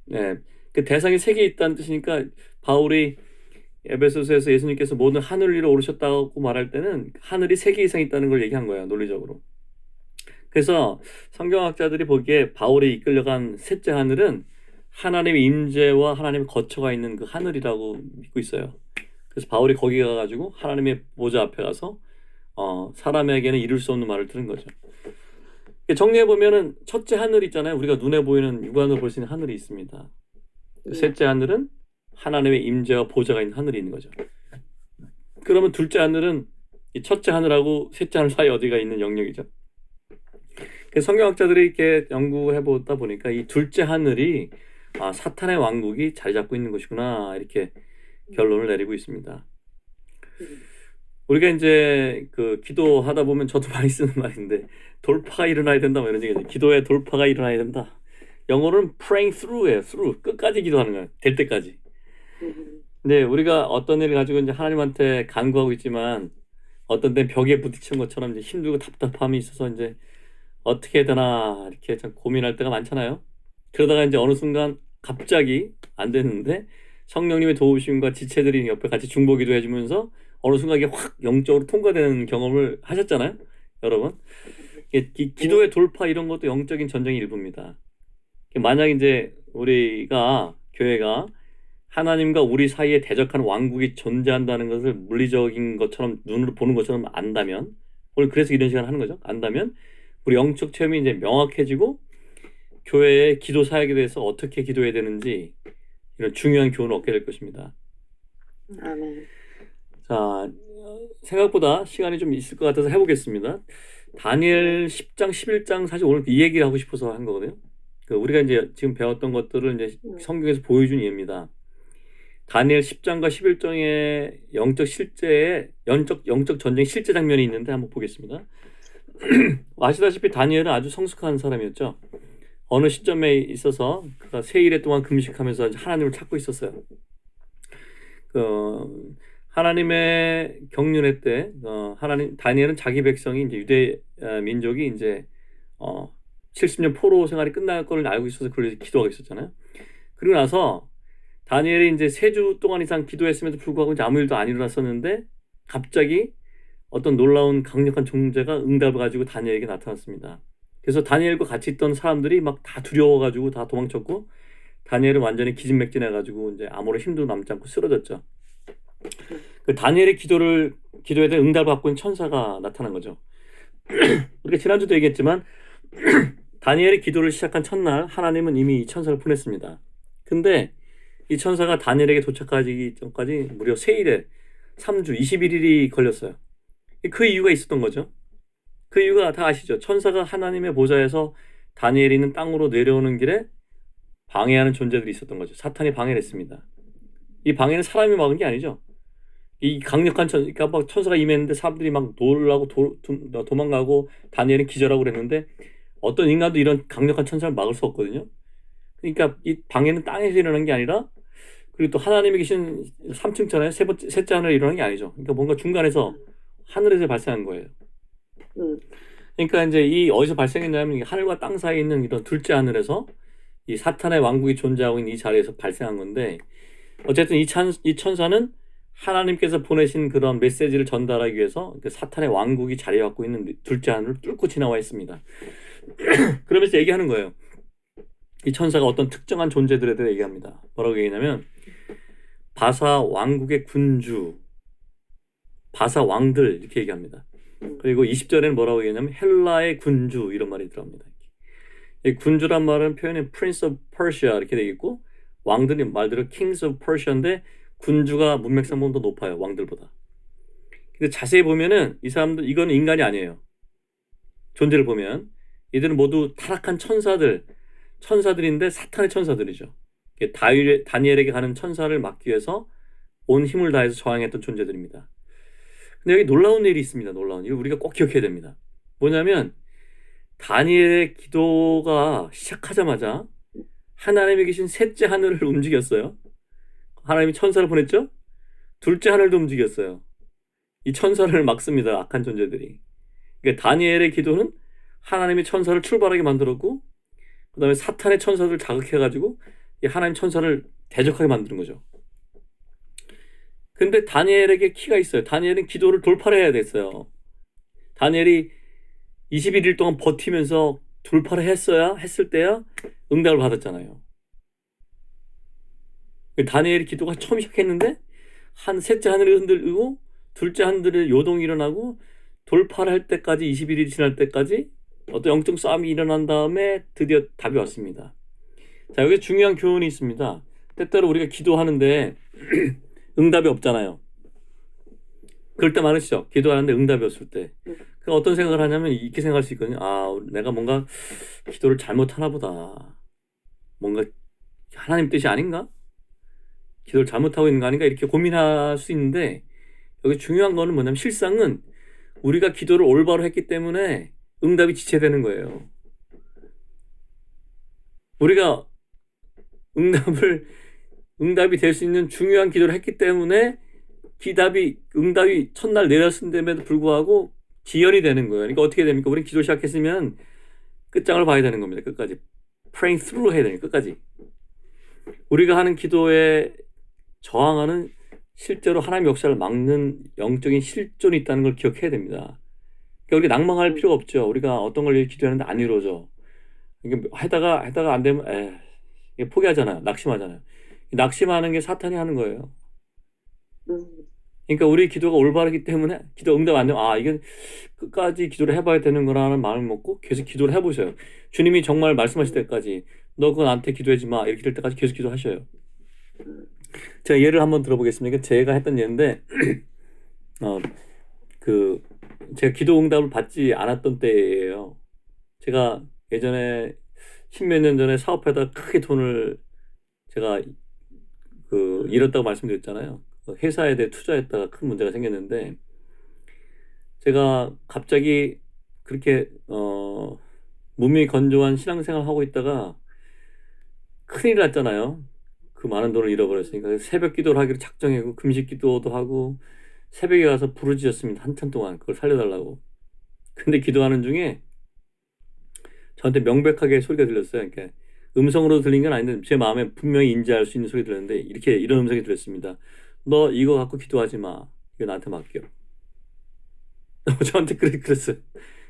네. 그 대상이 세 개 있다는 뜻이니까 바울이 에베소서에서 예수님께서 모든 하늘 위로 오르셨다고 말할 때는 하늘이 세 개 이상 있다는 걸 얘기한 거예요. 논리적으로. 그래서 성경학자들이 보기에 바울이 이끌려간 셋째 하늘은 하나님의 임재와 하나님의 거처가 있는 그 하늘이라고 믿고 있어요. 그래서 바울이 거기 가가지고 하나님의 보좌 앞에 가서 사람에게는 이룰 수 없는 말을 들은 거죠. 정리해 보면은 첫째 하늘 있잖아요. 우리가 눈에 보이는 육안으로 볼 수 있는 하늘이 있습니다. 셋째 하늘은 하나님의 임재와 보좌가 있는 하늘이 있는 거죠. 그러면 둘째 하늘은 이 첫째 하늘하고 셋째 하늘 사이 어디가 있는 영역이죠. 성경학자들이 이렇게 연구해 보다 보니까 이 둘째 하늘이 사탄의 왕국이 자리 잡고 있는 것이구나 이렇게 결론을 내리고 있습니다. 우리가 이제 그 기도하다 보면 저도 많이 쓰는 말인데 돌파가 일어나야 된다 뭐 이런 얘기죠. 기도에 돌파가 일어나야 된다. 영어로는 praying through예요. through 끝까지 기도하는 거예요. 될 때까지. 근데 우리가 어떤 일을 가지고 이제 하나님한테 간구하고 있지만 어떤 때 벽에 부딪힌 것처럼 이제 힘들고 답답함이 있어서 이제 어떻게 해야 되나 이렇게 참 고민할 때가 많잖아요. 그러다가 이제 어느 순간 갑자기 안 되는데 성령님의 도우심과 지체들이 옆에 같이 중보기도 해주면서 어느 순간 이게 확 영적으로 통과되는 경험을 하셨잖아요, 여러분. 기도의 돌파 이런 것도 영적인 전쟁의 일부입니다. 만약 이제 우리가 교회가 하나님과 우리 사이에 대적하는 왕국이 존재한다는 것을 물리적인 것처럼 눈으로 보는 것처럼 안다면, 오늘 그래서 이런 시간을 하는 거죠. 안다면 우리 영적 체험이 이제 명확해지고 교회의 기도 사역에 대해서 어떻게 기도해야 되는지 이런 중요한 교훈을 얻게 될 것입니다. 아멘. 자, 생각보다 시간이 좀 있을 것 같아서 해보겠습니다. 다니엘 10장, 11장 사실 오늘 이 얘기를 하고 싶어서 한 거거든요. 우리가 이제 지금 배웠던 것들을 이제 성경에서 보여준 예입니다. 다니엘 10장과 11장의 영적 실제의 영적 전쟁 실제 장면이 있는데 한번 보겠습니다. 아시다시피 다니엘은 아주 성숙한 사람이었죠. 어느 시점에 있어서 그가 세일에 동안 금식하면서 하나님을 찾고 있었어요. 하나님의 경륜회 때 다니엘은 자기 백성이 이제 유대 민족이 이제 70년 포로 생활이 끝날 걸 알고 있어서 그걸 기도하고 있었잖아요. 그리고 나서 다니엘이 이제 3주 동안 이상 기도했음에도 불구하고 이제 아무 일도 안 일어났었는데 갑자기 어떤 놀라운 강력한 존재가 응답을 가지고 다니엘에게 나타났습니다. 그래서 다니엘과 같이 있던 사람들이 막 다 두려워가지고 다 도망쳤고 다니엘은 완전히 기진맥진해가지고 이제 아무런 힘도 남지 않고 쓰러졌죠. 그 다니엘의 기도에 대한 응답을 받고 있는 천사가 나타난 거죠. 우리가 지난주도 얘기했지만 다니엘의 기도를 시작한 첫날 하나님은 이미 이 천사를 보냈습니다. 근데 이 천사가 다니엘에게 도착하기 전까지 무려 3일에 3주 21일이 걸렸어요. 그 이유가 있었던 거죠. 그 이유가 다 아시죠? 천사가 하나님의 보좌에서 다니엘이 있는 땅으로 내려오는 길에 방해하는 존재들이 있었던 거죠. 사탄이 방해를 했습니다. 이 방해는 사람이 막은 게 아니죠. 이 강력한 그러니까 막 천사가 임했는데 사람들이 막 놀라고 도망가고 다니엘은 기절하고 그랬는데 어떤 인간도 이런 강력한 천사를 막을 수 없거든요. 그러니까 이 방해는 땅에서 일어나는 게 아니라 그리고 또 하나님이 계신 3층 천에 셋째 하늘에 일어나는 게 아니죠. 그러니까 뭔가 중간에서 하늘에서 발생한 거예요. 그러니까 이제 이 어디서 발생했냐면 하늘과 땅 사이에 있는 이런 둘째 하늘에서 이 사탄의 왕국이 존재하고 있는 이 자리에서 발생한 건데 어쨌든 이 천사는 하나님께서 보내신 그런 메시지를 전달하기 위해서 그 사탄의 왕국이 자리 갖고 있는 둘째 하늘을 뚫고 지나와 있습니다. 그러면서 얘기하는 거예요. 이 천사가 어떤 특정한 존재들에 대해 얘기합니다. 뭐라고 얘기하냐면 바사 왕국의 군주, 바사 왕들 이렇게 얘기합니다. 그리고 20절에는 뭐라고 얘기하냐면 헬라의 군주 이런 말이 들어갑니다. 이 군주란 말은 표현이 Prince of Persia 이렇게 되어 있고 왕들이 말대로 Kings of Persia인데 군주가 문맥상보다 더 높아요. 왕들보다. 근데 자세히 보면은 이 사람들 이거는 인간이 아니에요. 존재를 보면 이들은 모두 타락한 천사들인데 사탄의 천사들이죠. 다니엘에게 가는 천사를 막기 위해서 온 힘을 다해서 저항했던 존재들입니다. 근데 여기 놀라운 일이 있습니다. 놀라운 일. 우리가 꼭 기억해야 됩니다. 뭐냐면 다니엘의 기도가 시작하자마자 하나님이 계신 셋째 하늘을 움직였어요. 하나님이 천사를 보냈죠? 둘째 하늘도 움직였어요. 이 천사를 막습니다. 악한 존재들이. 그러니까 다니엘의 기도는 하나님이 천사를 출발하게 만들었고 그 다음에 사탄의 천사들을 자극해가지고 이 하나님 천사를 대적하게 만드는 거죠. 근데 다니엘에게 키가 있어요. 다니엘은 기도를 돌파를 해야 됐어요. 다니엘이 21일 동안 버티면서 돌파를 했을 때야 응답을 받았잖아요. 다니엘의 기도가 처음 시작했는데 셋째 하늘을 흔들고 둘째 하늘을 요동이 일어나고 돌파를 할 때까지 21일이 지날 때까지 어떤 영적 싸움이 일어난 다음에 드디어 답이 왔습니다. 자, 여기 중요한 교훈이 있습니다. 때때로 우리가 기도하는데 응답이 없잖아요. 그럴 때 많으시죠? 기도하는데 응답이 없을 때. 그 어떤 생각을 하냐면 이렇게 생각할 수 있거든요. 아, 내가 뭔가 기도를 잘못하나 보다. 뭔가 하나님 뜻이 아닌가? 기도를 잘못하고 있는 거 아닌가? 이렇게 고민할 수 있는데 여기 중요한 거는 뭐냐면 실상은 우리가 기도를 올바로 했기 때문에 응답이 지체되는 거예요. 우리가 응답이 될 수 있는 중요한 기도를 했기 때문에 응답이 첫날 내렸음에도 불구하고 지연이 되는 거예요. 그러니까 어떻게 됩니까? 우리는 기도 시작했으면 끝장을 봐야 되는 겁니다. 끝까지. praying through 해야 되니까 끝까지. 우리가 하는 기도에 저항하는 실제로 하나님의 역사를 막는 영적인 실존이 있다는 걸 기억해야 됩니다. 그러니까 우리가 낭망할 필요가 없죠. 우리가 어떤 걸 기도하는데 안 이루어져. 이게 하다가 안 되면 포기하잖아요. 낙심하잖아요. 낙심하는 게 사탄이 하는 거예요. 그러니까 우리 기도가 올바르기 때문에 기도 응답 안 되면 이건 끝까지 기도를 해봐야 되는 거라는 마음을 먹고 계속 기도를 해보셔요. 주님이 정말 말씀하실 때까지 너 그거 나한테 기도하지 마 이렇게 될 때까지 계속 기도하셔요. 제가 예를 한번 들어보겠습니다. 제가 했던 예인데 제가 기도 응답을 받지 않았던 때예요. 제가 예전에 10몇 년 전에 사업하다 크게 돈을 제가 잃었다고 말씀드렸잖아요. 회사에 대해 투자했다가 큰 문제가 생겼는데 제가 갑자기 그렇게 몸이 건조한 신앙생활 하고 있다가 큰일 났잖아요. 그 많은 돈을 잃어버렸으니까 새벽 기도를 하기로 작정하고 금식 기도도 하고 새벽에 가서 부르짖었습니다. 한참 동안 그걸 살려달라고. 근데 기도하는 중에 저한테 명백하게 소리가 들렸어요. 그러니까 음성으로 들린 건 아닌데 제 마음에 분명히 인지할 수 있는 소리 들렸는데 이런 음성이 들렸습니다. 너 이거 갖고 기도하지 마. 이거 나한테 맡겨. 저한테 그랬어요.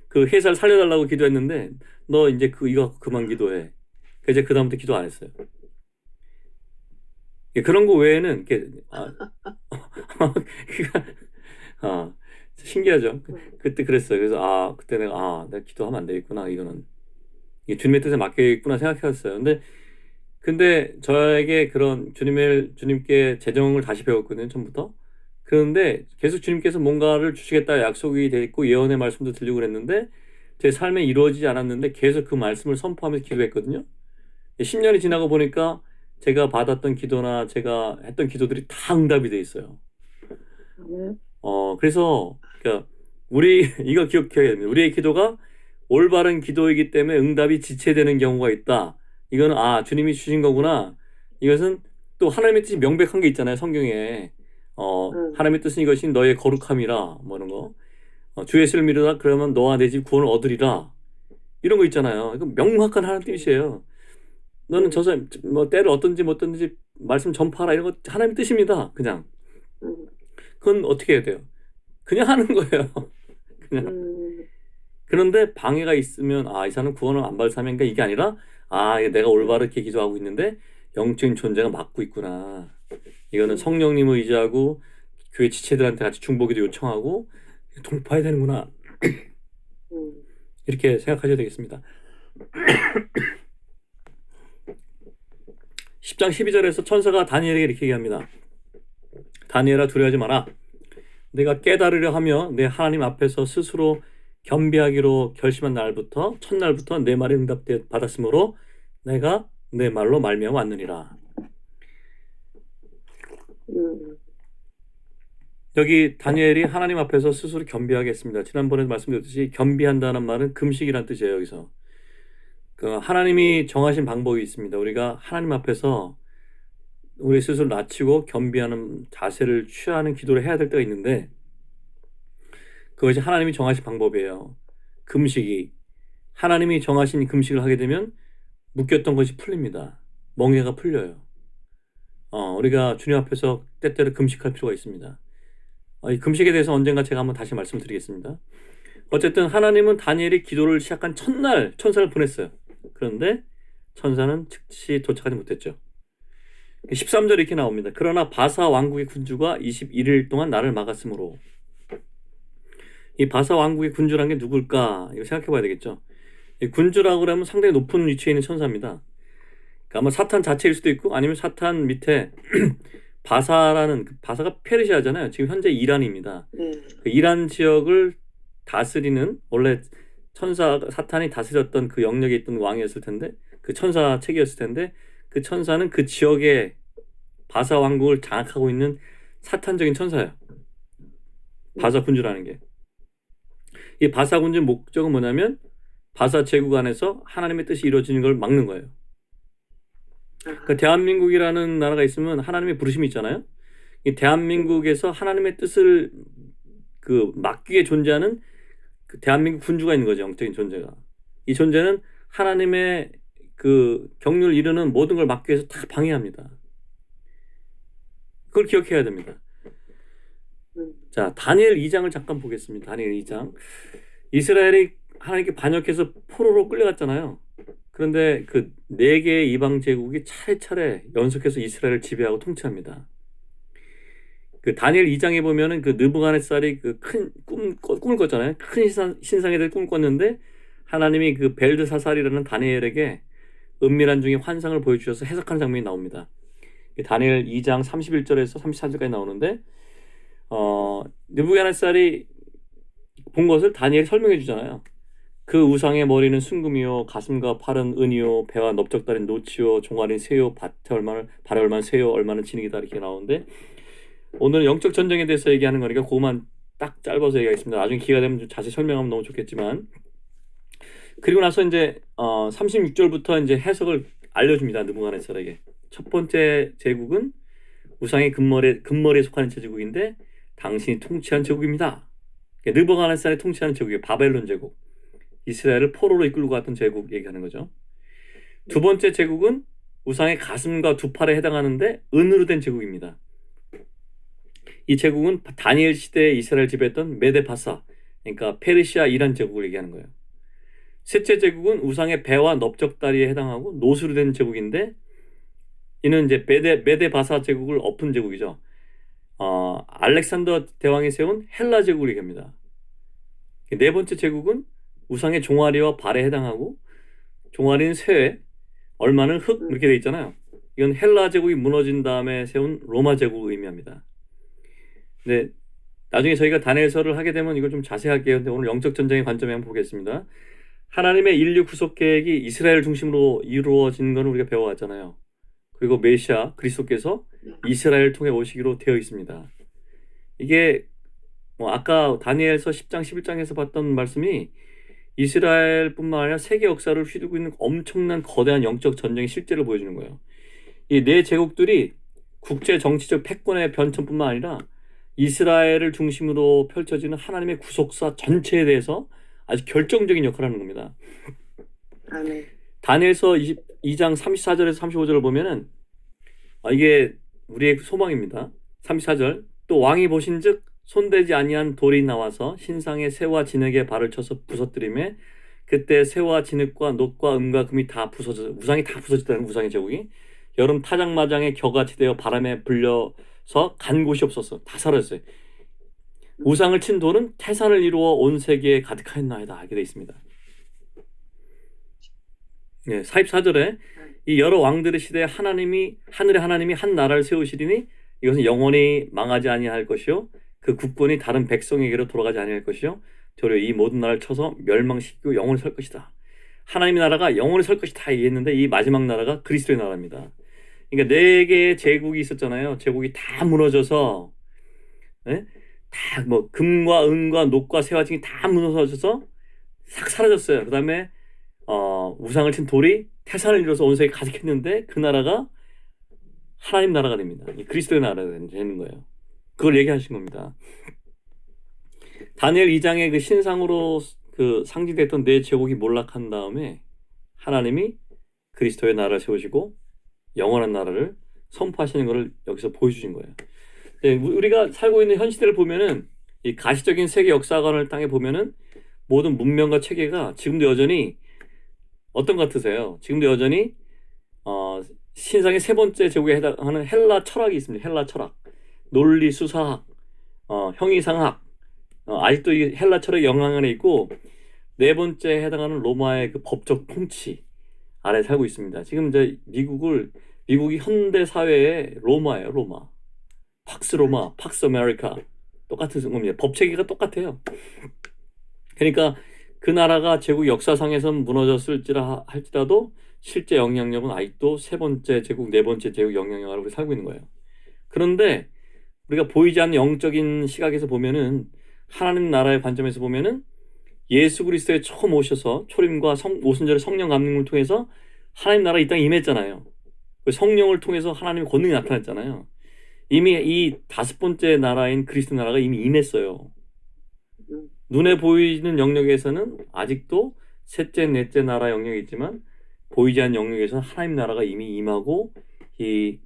그 회사를 살려달라고 기도했는데 너 이제 이거 그만 기도해. 그래서 이제 그다음부터 기도 안 했어요. 그런 거 외에는 그니까 신기하죠. 그때 그랬어요. 그래서 그때 내가 기도하면 안 되겠구나. 이거는 이게 주님의 뜻에 맡겨 있구나 생각했어요. 근데 저에게 그런 주님께 재정을 다시 배웠거든요, 처음부터. 그런데 계속 주님께서 뭔가를 주시겠다 약속이 돼 있고 예언의 말씀도 들리고 그랬는데 제 삶에 이루어지지 않았는데 계속 그 말씀을 선포하면서 기도했거든요. 10년이 지나고 보니까 제가 받았던 기도나 제가 했던 기도들이 다 응답이 돼 있어요. 그래서 그러니까 이거 기억해야 됩니다. 우리의 기도가 올바른 기도이기 때문에 응답이 지체되는 경우가 있다. 이거는 주님이 주신 거구나. 이것은 또 하나님의 뜻이 명백한 게 있잖아요, 성경에. 하나님의 뜻은 이것이 너의 거룩함이라 뭐 이런 거. 주의 예수를 믿으라 그러면 너와 내 집 구원을 얻으리라. 이런 거 있잖아요. 이거 명확한 하나님 뜻이에요. 너는 저 사람 뭐 때를 어떤지 못 어떤지 말씀 전파하라 이런 거 하나님의 뜻입니다. 그냥. 그건 어떻게 해야 돼요? 그냥 하는 거예요. 그냥. 그런데 방해가 있으면 이 사람 구원을 안 받을 사람인가 이게 아니라 내가 올바르게 기도하고 있는데 영적인 존재가 막고 있구나. 이거는 성령님을 의지하고 교회 지체들한테 같이 중보기도 요청하고 돌파해야 되는구나. 이렇게 생각하셔야 되겠습니다. 10장 12절에서 천사가 다니엘에게 이렇게 얘기합니다. 다니엘아 두려워하지 마라. 내가 깨달으려 하며 내 하나님 앞에서 스스로 겸비하기로 결심한 첫날부터 내 말에 응답받았으므로 내가 내 말로 말미암아 왔느니라. 여기 다니엘이 하나님 앞에서 스스로 겸비하게 했습니다. 지난번에 말씀드렸듯이 겸비한다는 말은 금식이란 뜻이에요. 여기서 하나님이 정하신 방법이 있습니다. 우리가 하나님 앞에서 우리 스스로 낮추고 겸비하는 자세를 취하는 기도를 해야 될 때가 있는데 그것이 하나님이 정하신 방법이에요. 금식이. 하나님이 정하신 금식을 하게 되면 묶였던 것이 풀립니다. 멍해가 풀려요. 우리가 주님 앞에서 때때로 금식할 필요가 있습니다. 이 금식에 대해서 언젠가 제가 한번 다시 말씀드리겠습니다. 어쨌든 하나님은 다니엘이 기도를 시작한 첫날 천사를 보냈어요. 그런데 천사는 즉시 도착하지 못했죠. 13절 이렇게 나옵니다. 그러나 바사 왕국의 군주가 21일 동안 나를 막았으므로. 이 바사 왕국의 군주란 게 누굴까? 이거 생각해 봐야 되겠죠. 이 군주라고 하면 상당히 높은 위치에 있는 천사입니다. 그러니까 아마 사탄 자체일 수도 있고 아니면 사탄 밑에 바사가 페르시아잖아요. 지금 현재 이란입니다. 그 이란 지역을 다스리는 원래 사탄이 다스렸던 그 영역에 있던 왕이었을 텐데 그 천사 책이었을 텐데 그 천사는 그 지역의 바사 왕국을 장악하고 있는 사탄적인 천사예요. 바사 군주라는 게. 이 바사 군주의 목적은 뭐냐면 바사 제국 안에서 하나님의 뜻이 이루어지는 걸 막는 거예요. 그 대한민국이라는 나라가 있으면 하나님의 부르심이 있잖아요. 이 대한민국에서 하나님의 뜻을 막기 위해 존재하는 그 대한민국 군주가 있는 거죠. 영적인 존재가. 이 존재는 하나님의 경륜을 이루는 모든 걸 막기 위해서 다 방해합니다. 그걸 기억해야 됩니다. 자, 다니엘 2장을 잠깐 보겠습니다. 다니엘 2장. 이스라엘이 하나님께 반역해서 포로로 끌려갔잖아요. 그런데 그 4개의 이방 제국이 차례차례 연속해서 이스라엘을 지배하고 통치합니다. 그 다니엘 2장에 보면은 그 느부갓네살이 큰 꿈을 꿨잖아요. 큰 신상에 대해 꿈을 꿨는데 하나님이 그 벨드사살이라는 다니엘에게 은밀한 중에 환상을 보여주셔서 해석하는 장면이 나옵니다. 다니엘 2장 31절에서 34절까지 나오는데 느부갓네살이 본 것을 다니엘이 설명해 주잖아요. 그 우상의 머리는 순금이요 가슴과 팔은 은이요 배와 넓적다리는 노치요 종아리는 새요 발에 얼마는 새요 얼마는 진흙이다 이렇게 나오는데 오늘은 영적 전쟁에 대해서 얘기하는 거니까 그것만 딱 짧아서 얘기하겠습니다. 나중에 기회가 되면 좀 자세히 설명하면 너무 좋겠지만 그리고 나서 이제 36절부터 이제 해석을 알려줍니다. 느부갓네살에게. 첫 번째 제국은 우상의 금머리에 속하는 제국인데 당신이 통치한 제국입니다. 느부갓네살이 통치하는 제국이에요. 바벨론 제국. 이스라엘을 포로로 이끌고 갔던 제국 얘기하는 거죠. 두 번째 제국은 우상의 가슴과 두 팔에 해당하는데 은으로 된 제국입니다. 이 제국은 다니엘 시대에 이스라엘 지배했던 메데바사, 그러니까 페르시아 이란 제국을 얘기하는 거예요. 셋째 제국은 우상의 배와 넓적다리에 해당하고 노수로 된 제국인데 이는 이제 메데바사 제국을 엎은 제국이죠. 알렉산더 대왕이 세운 헬라 제국을 얘기합니다. 네 번째 제국은 우상의 종아리와 발에 해당하고 종아리는 쇠, 얼마는 흙 이렇게 돼 있잖아요. 이건 헬라 제국이 무너진 다음에 세운 로마 제국을 의미합니다. 근데 나중에 저희가 다니엘서를 하게 되면 이걸 좀 자세하게 근데 오늘 영적 전쟁의 관점에 한번 보겠습니다. 하나님의 인류 구속 계획이 이스라엘 중심으로 이루어진 건 우리가 배워왔잖아요. 그리고 메시아 그리스도께서 이스라엘 통해 오시기로 되어 있습니다. 이게 아까 다니엘서 10장 11장에서 봤던 말씀이 이스라엘뿐만 아니라 세계 역사를 휘두르고 있는 엄청난 거대한 영적 전쟁의 실제를 보여주는 거예요. 이 네 제국들이 국제 정치적 패권의 변천뿐만 아니라 이스라엘을 중심으로 펼쳐지는 하나님의 구속사 전체에 대해서 아주 결정적인 역할을 하는 겁니다. 아멘. 다니엘서 22장 34절에서 35절을 보면은 이게 우리의 소망입니다. 34절 또 왕이 보신즉 손대지 아니한 돌이 나와서 신상의 새와 진흙에 발을 쳐서 부서뜨리매 그때 새와 진흙과 놋과 음과 금이 다 부서져 우상이 다 부서졌다는 우상의 제국이 여름 타작마장에 겨같이 되어 바람에 불려서 간 곳이 없었어. 다 사라졌어요. 우상을 친 돌은 태산을 이루어 온 세계에 가득하였나이다. 이렇게 되어 있습니다. 예, 44절에 이 여러 왕들의 시대에 하나님의 하나님이 한 나라를 세우시리니 이것은 영원히 망하지 아니할 것이요 그 국권이 다른 백성에게로 돌아가지 아니할 것이요 도리어 이 모든 나라를 쳐서 멸망시키고 영원히 설 것이다. 하나님의 나라가 영원히 설 것이다 얘기했는데 이 마지막 나라가 그리스도의 나라입니다. 그러니까 네 개의 제국이 있었잖아요. 제국이 다 무너져서 예? 다 뭐 금과 은과 녹과 새와 진이 다 무너져서 싹 사라졌어요. 그 다음에 우상을 친 돌이 태산을 이뤄서 온 세계에 가득했는데 그 나라가 하나님 나라가 됩니다. 이 그리스도의 나라가 되는 거예요. 그걸 얘기하신 겁니다. 다니엘 2장의 그 신상으로 그 상징됐던 네 제국이 몰락한 다음에 하나님이 그리스도의 나라를 세우시고 영원한 나라를 선포하시는 것을 여기서 보여주신 거예요. 네, 우리가 살고 있는 현 시대를 보면은 이 가시적인 세계 역사관을 땅에 보면은 모든 문명과 체계가 지금도 여전히 어떤 것 같으세요? 지금도 여전히 신상의 세 번째 제국에 해당하는 헬라 철학이 있습니다. 헬라 철학, 논리 수사학, 형이상학, 아직도 이 헬라 철학의 영향 안에 있고 네 번째에 해당하는 로마의 그 법적 통치 아래 살고 있습니다. 지금 이제 미국이 현대 사회의 로마예요, 로마. 팍스 로마, 팍스 아메리카 똑같은 겁니다. 법 체계가 똑같아요. 그러니까 그 나라가 제국 역사상에선 무너졌을지라 할지라도 실제 영향력은 아직도 세 번째 제국, 네 번째 제국 영향력 아래 우리 살고 있는 거예요. 그런데 우리가 보이지 않는 영적인 시각에서 보면은 하나님 나라의 관점에서 보면은 예수 그리스도에 처음 오셔서 초림과 오순절의 성령 감림을 통해서 하나님 나라 이 땅에 임했잖아요. 그 성령을 통해서 하나님의 권능이 나타났잖아요. 이미 이 다섯 번째 나라인 그리스도 나라가 이미 임했어요. 눈에 보이는 영역에서는 아직도 셋째, 넷째 나라 영역이 있지만 보이지 않는 영역에서는 하나님 나라가 이미 임하고 이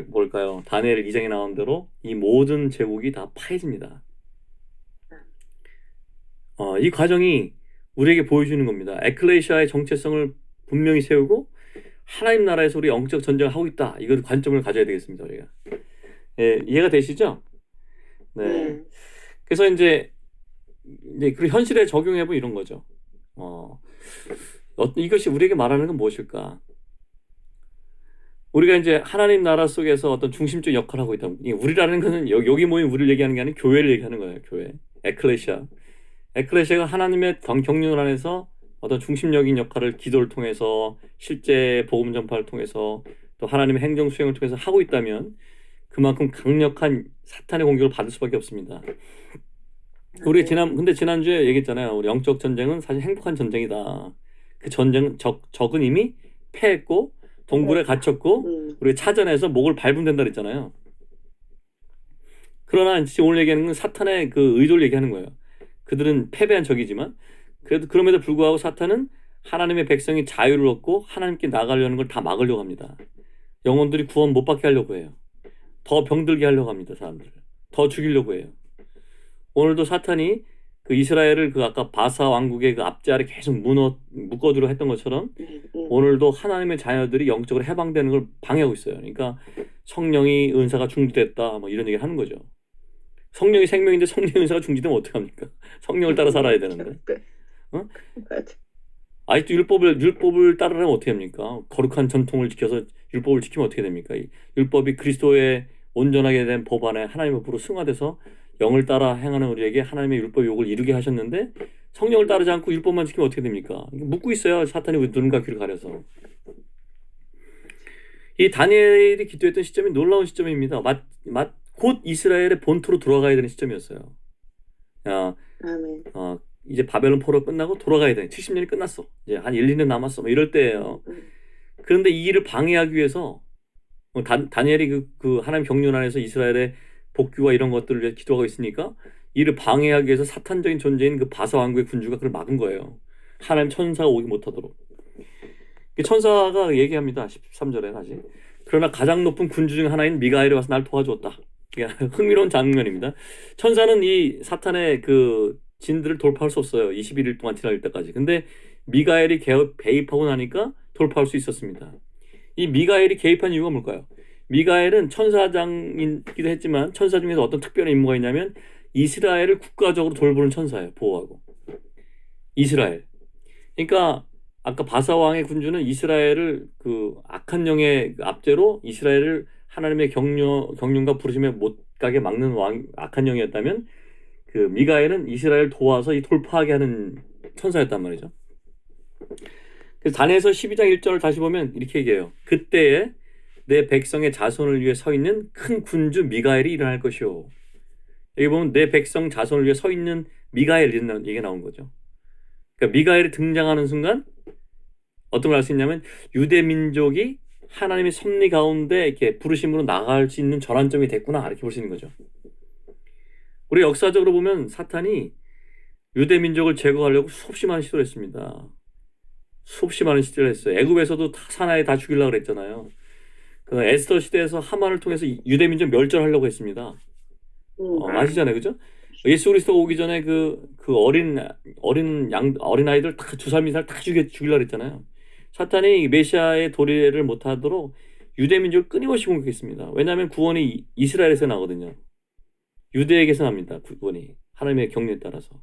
뭘까요? 다니엘 2장에 나온 대로 이 모든 제국이 다 파해집니다. 이 과정이 우리에게 보여주는 겁니다. 에클레시아의 정체성을 분명히 세우고 하나님 나라에서 우리 영적 전쟁을 하고 있다. 이걸 관점을 가져야 되겠습니다. 우리가. 예, 이해가 되시죠? 네. 그래서 이제 그 현실에 적용해보면 이런 거죠. 이것이 우리에게 말하는 건 무엇일까? 우리가 이제 하나님 나라 속에서 어떤 중심적 역할을 하고 있다. 우리라는 것은 여기 모인 우리를 얘기하는 게 아니라 교회를 얘기하는 거예요. 교회. 에클레시아. 에클레시아가 하나님의 경륜 안에서 어떤 중심적인 역할을 기도를 통해서 실제 복음 전파를 통해서 또 하나님의 행정 수행을 통해서 하고 있다면 그만큼 강력한 사탄의 공격을 받을 수밖에 없습니다. 우리 근데 지난주에 얘기했잖아요. 우리 영적 전쟁은 사실 행복한 전쟁이다. 그 전쟁은 적은 이미 패했고 동굴에 갇혔고 우리 차전에서 목을 밟으면 된다 그랬잖아요. 그러나 지금 오늘 얘기하는 건 사탄의 그 의도를 얘기하는 거예요. 그들은 패배한 적이지만 그럼에도 불구하고 사탄은 하나님의 백성이 자유를 얻고 하나님께 나가려는 걸 다 막으려고 합니다. 영혼들이 구원 못 받게 하려고 해요. 더 병들게 하려고 합니다. 사람들을 더 죽이려고 해요. 오늘도 사탄이 그 이스라엘을 그 아까 바사 왕국의 그 앞자리에 계속 묶어두려 했던 것처럼 오늘도 하나님의 자녀들이 영적으로 해방되는 걸 방해하고 있어요. 그러니까 성령이 은사가 중지됐다 뭐 이런 얘기를 하는 거죠. 성령이 생명인데 성령의 은사가 중지되면 어떡합니까? 성령을 따라 살아야 되는데. 어? 맞아. 아직도 율법을 따르려면 어떻게 합니까? 거룩한 전통을 지켜서 율법을 지키면 어떻게 됩니까? 이 율법이 그리스도의 온전하게 된 법 안에 하나님의 법으로 승화돼서 영을 따라 행하는 우리에게 하나님의 율법 요구를 이루게 하셨는데 성령을 따르지 않고 율법만 지키면 어떻게 됩니까? 이게 묻고 있어요. 사탄이 눈과 귀를 가려서. 이 다니엘이 기도했던 시점이 놀라운 시점입니다. 곧 이스라엘의 본토로 돌아가야 되는 시점이었어요. 아멘. 이제 바벨론 포로 끝나고 돌아가야 돼. 70년이 끝났어. 이제 한 1, 2년 남았어. 뭐 이럴 때예요. 그런데 이 일을 방해하기 위해서 다니엘이 그 하나님 경륜 안에서 이스라엘의 복귀와 이런 것들을 위해 기도하고 있으니까 이를 방해하기 위해서 사탄적인 존재인 그 바사 왕국의 군주가 그걸 막은 거예요. 하나님 천사가 오지 못하도록. 천사가 얘기합니다. 13절에 다시. 그러나 가장 높은 군주 중 하나인 미가엘이 와서 날 도와주었다. 흥미로운 장면입니다. 천사는 이 사탄의 그 진들을 돌파할 수 없어요. 21일 동안 지날 때까지. 근데 미가엘이 개입하고 나니까 돌파할 수 있었습니다. 이 미가엘이 개입한 이유가 뭘까요? 미가엘은 천사장이기도 했지만 천사 중에서 어떤 특별한 임무가 있냐면 이스라엘을 국가적으로 돌보는 천사예요. 보호하고. 이스라엘. 그러니까 아까 바사 왕의 군주는 이스라엘을 그 악한 영의 압제로 이스라엘을 하나님의 경륜과 부르심에 못 가게 막는 악한 영이었다면 그 미가엘은 이스라엘 도와서 이 돌파하게 하는 천사였단 말이죠. 그래서 다니엘서 12장 1절을 다시 보면 이렇게 얘기해요. 그때에 내 백성의 자손을 위해 서 있는 큰 군주 미가엘이 일어날 것이요. 여기 보면 내 백성 자손을 위해 서 있는 미가엘 이런 얘기가 나온 거죠. 그러니까 미가엘이 등장하는 순간 어떤 걸 알 수 있냐면 유대 민족이 하나님의 섭리 가운데 이렇게 부르심으로 나갈 수 있는 전환점이 됐구나 이렇게 볼 수 있는 거죠. 우리 역사적으로 보면 사탄이 유대 민족을 제거하려고 수없이 많은 시도를 했습니다. 수없이 많은 시도를 했어요. 애굽에서도 사나이 다 죽이려고 그랬잖아요. 그 에스더 시대에서 하만을 통해서 유대 민족 멸절하려고 했습니다. 아시잖아요, 그죠? 예수 그리스도가 오기 전에 그 어린 아이들 다 2살 미살 다 죽이려고 그랬잖아요. 사탄이 메시아의 도래를 못하도록 유대 민족을 끊임없이 공격했습니다. 왜냐하면 구원이 이스라엘에서 나거든요. 유대에게서 납니다. 구원이 하나님의 경륜에 따라서.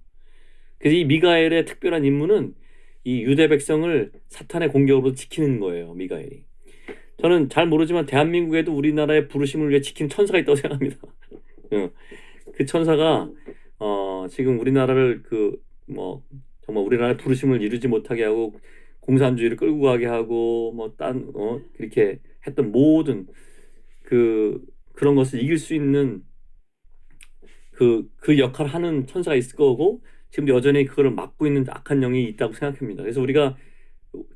그래서 이 미가엘의 특별한 임무는 이 유대 백성을 사탄의 공격으로 지키는 거예요. 미가엘이. 저는 잘 모르지만 대한민국에도 우리나라의 부르심을 위해 지키는 천사가 있다고 생각합니다. 그 천사가 지금 우리나라를 정말 우리나라의 부르심을 이루지 못하게 하고 공산주의를 끌고 가게 하고 그렇게 했던 모든 그런 것을 이길 수 있는 그 역할을 하는 천사가 있을 거고 지금도 여전히 그걸 막고 있는 악한 영이 있다고 생각합니다. 그래서 우리가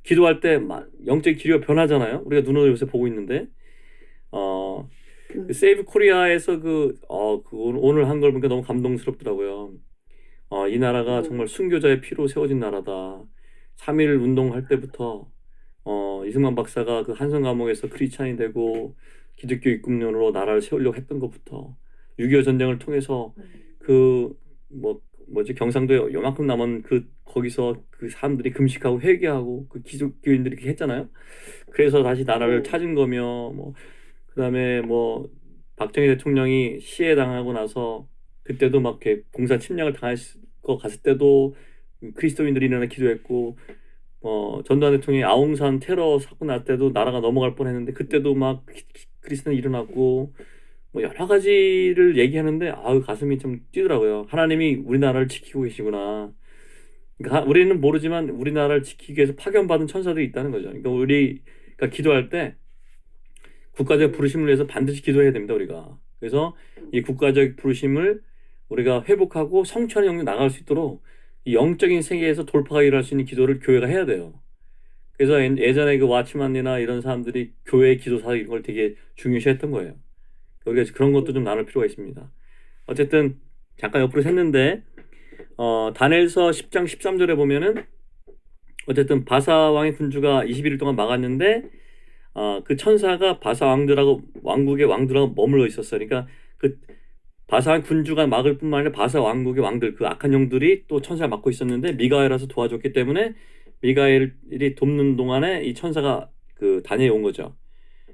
기도할 때 영적 기류가 변하잖아요. 우리가 눈으로 요새 보고 있는데 그 세이브 코리아에서 오늘 한 걸 보니까 너무 감동스럽더라고요. 이 나라가 정말 순교자의 피로 세워진 나라다. 3.1 운동할 때부터 이승만 박사가 그 한성 감옥에서 크리스찬이 되고 기독교 입국론으로 나라를 세우려고 했던 것부터 6.25 전쟁을 통해서 경상도에 요만큼 남은 거기서 그 사람들이 금식하고 회개하고 그 기독교인들이 이렇게 했잖아요. 그래서 다시 나라를 찾은 거며 그다음에 박정희 대통령이 시해 당하고 나서 그때도 막 이렇게 공산 침략을 당할 거 갔을 때도 그리스도인들이 일어나 기도했고 전두환 대통령이 아웅산 테러 사건 날 때도 나라가 넘어갈 뻔했는데 그때도 막 그리스도인이 일어났고 여러 가지를 얘기하는데 가슴이 좀 뛰더라고요. 하나님이 우리나라를 지키고 계시구나. 그러니까 우리는 모르지만 우리나라를 지키기 위해서 파견받은 천사들이 있다는 거죠. 그러니까 우리가 기도할 때 국가적 부르심을 위해서 반드시 기도해야 됩니다. 우리가. 그래서 이 국가적 부르심을 우리가 회복하고 성취하는 영역에 나갈 수 있도록 이 영적인 세계에서 돌파가 일어날 수 있는 기도를 교회가 해야 돼요. 그래서 예전에 그 와치만이나 이런 사람들이 교회의 기도사 이런 걸 되게 중요시했던 거예요. 우리가 그런 것도 좀 나눌 필요가 있습니다. 어쨌든 잠깐 옆으로 샜는데 다니엘서 10장 13절에 보면은 어쨌든 바사 왕의 군주가 21일 동안 막았는데 그 천사가 바사 왕국의 왕들하고 머물러 있었어요. 그러니까 그 바사 군주가 막을 뿐만 아니라 바사 왕국의 왕들 그 악한 영들이 또 천사를 막고 있었는데 미가엘라서 도와줬기 때문에 미가엘이 돕는 동안에 이 천사가 그 다니엘에 온 거죠.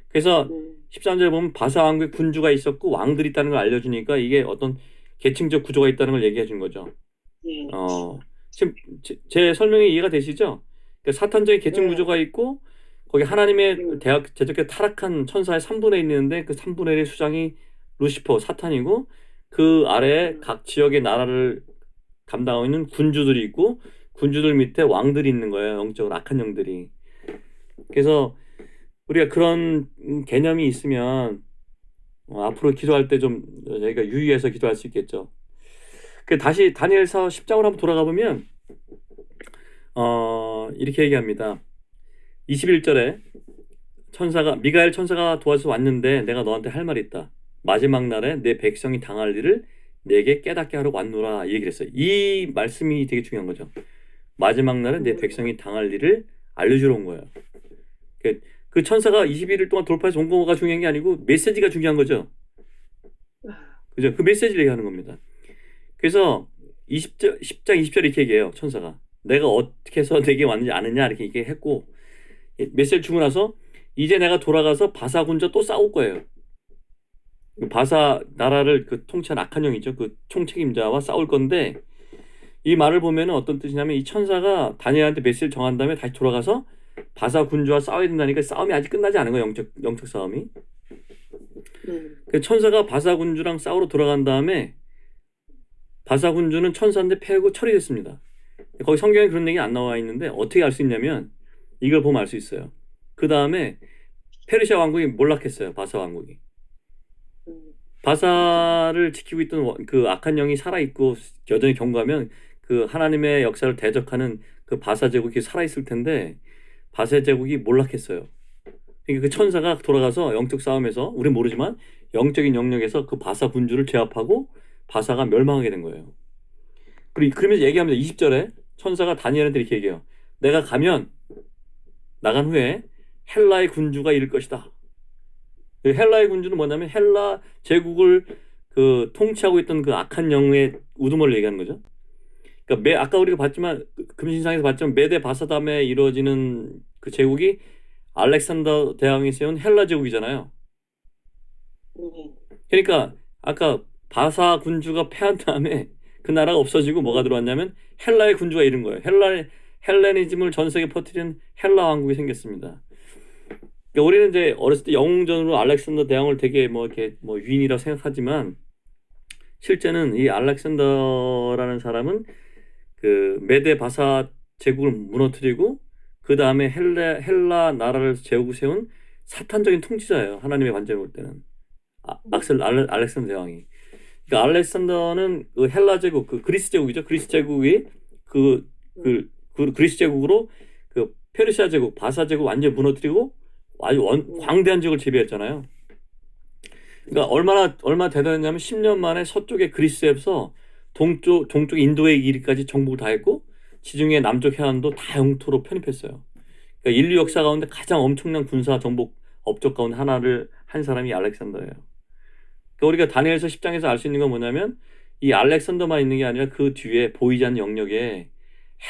그래서 13절에 보면 바사 왕국의 군주가 있었고 왕들이 있다는 걸 알려주니까 이게 어떤 계층적 구조가 있다는 걸 얘기해 준 거죠. 예. 지금 제 설명이 이해가 되시죠? 그러니까 사탄적인 계층 네. 구조가 있고 거기 하나님의 대학 제적에 타락한 천사의 3분의 1이 있는데 그 3분의 1의 수장이 루시퍼 사탄이고 그 아래에 각 지역의 나라를 감당하고 있는 군주들이 있고 군주들 밑에 왕들이 있는 거예요. 영적으로 악한 영들이. 그래서 우리가 그런 개념이 있으면 앞으로 기도할 때 좀 저희가 유의해서 기도할 수 있겠죠. 다시 다니엘서 10장으로 한번 돌아가 보면 이렇게 얘기합니다. 21절에 미가엘 천사가 도와서 왔는데 내가 너한테 할 말이 있다. 마지막 날에 내 백성이 당할 일을 내게 깨닫게 하러 왔노라 이 얘기를 했어요. 이 말씀이 되게 중요한 거죠. 마지막 날에 내 백성이 당할 일을 알려주러 온 거예요. 그 천사가 21일 동안 돌파해서 온 거가 중요한 게 아니고 메시지가 중요한 거죠. 그죠? 그 메시지를 얘기하는 겁니다. 그래서 10장 20절에 이렇게 얘기해요. 천사가 내가 어떻게 해서 내게 왔느냐 아느냐 이렇게 얘기했고 메시지를 주고 나서 이제 내가 돌아가서 바사 군주와 또 싸울 거예요. 바사 나라를 그 통치한 악한 영이죠. 그 총책임자와 싸울 건데 이 말을 보면 어떤 뜻이냐면 이 천사가 다니엘한테 메시지를 정한 다음에 다시 돌아가서 바사 군주와 싸워야 된다니까 싸움이 아직 끝나지 않은 거예요. 영적 싸움이. 그 천사가 바사 군주랑 싸우러 돌아간 다음에 바사 군주는 천사한테 패고 처리됐습니다. 거기 성경에 그런 얘기 안 나와 있는데 어떻게 알 수 있냐면 이걸 보면 알 수 있어요. 그 다음에 페르시아 왕국이 몰락했어요. 바사 왕국이. 바사를 지키고 있던 그 악한 영이 살아있고 여전히 경고하면 그 하나님의 역사를 대적하는 그 바사 제국이 살아있을 텐데 바사 제국이 몰락했어요. 그러니까 그 천사가 돌아가서 영적 싸움에서 우린 모르지만 영적인 영역에서 그 바사 군주를 제압하고 바사가 멸망하게 된 거예요. 그러면서 얘기합니다. 20절에 천사가 다니엘한테 이렇게 얘기해요. 내가 나간 후에 헬라의 군주가 이를 것이다. 헬라의 군주는 뭐냐면 헬라 제국을 그 통치하고 있던 그 악한 영의 우두머리를 얘기하는 거죠. 그러니까 아까 우리가 봤지만 금신상에서 봤지만 메데 바사담에 이루어지는 그 제국이 알렉산더 대왕이 세운 헬라 제국이잖아요. 그러니까 아까 바사 군주가 패한 다음에 그 나라가 없어지고 뭐가 들어왔냐면 헬라의 군주가 이른 거예요. 헬레니즘을 전 세계에 퍼뜨린 헬라 왕국이 생겼습니다. 그러니까 우리는 이제 어렸을 때 영웅전으로 알렉산더 대왕을 되게 이렇게 위인이라고 생각하지만 실제는 이 알렉산더라는 사람은 그 메데 바사 제국을 무너뜨리고 그 다음에 헬라 나라를 세운 사탄적인 통치자예요. 하나님의 관점을 볼 때는 알렉산더 대왕이. 그러니까 알렉산더는 그 헬라 제국, 그 그리스 제국이죠. 그리스 제국이 그 그리스 제국으로 그 페르시아 제국, 바사 제국 완전 무너뜨리고 아주 광대한 지역을 지배했잖아요. 그러니까 얼마나 대단했냐면 10년 만에 서쪽의 그리스에서 동쪽 인도에 이르기까지 정복을 다 했고 지중해 남쪽 해안도 다 영토로 편입했어요. 그러니까 인류 역사 가운데 가장 엄청난 군사 정복 업적 가운데 하나를 한 사람이 알렉산더예요. 그러니까 우리가 다니엘서 10장에서 알 수 있는 건 뭐냐면 이 알렉산더만 있는 게 아니라 그 뒤에 보이지 않는 영역에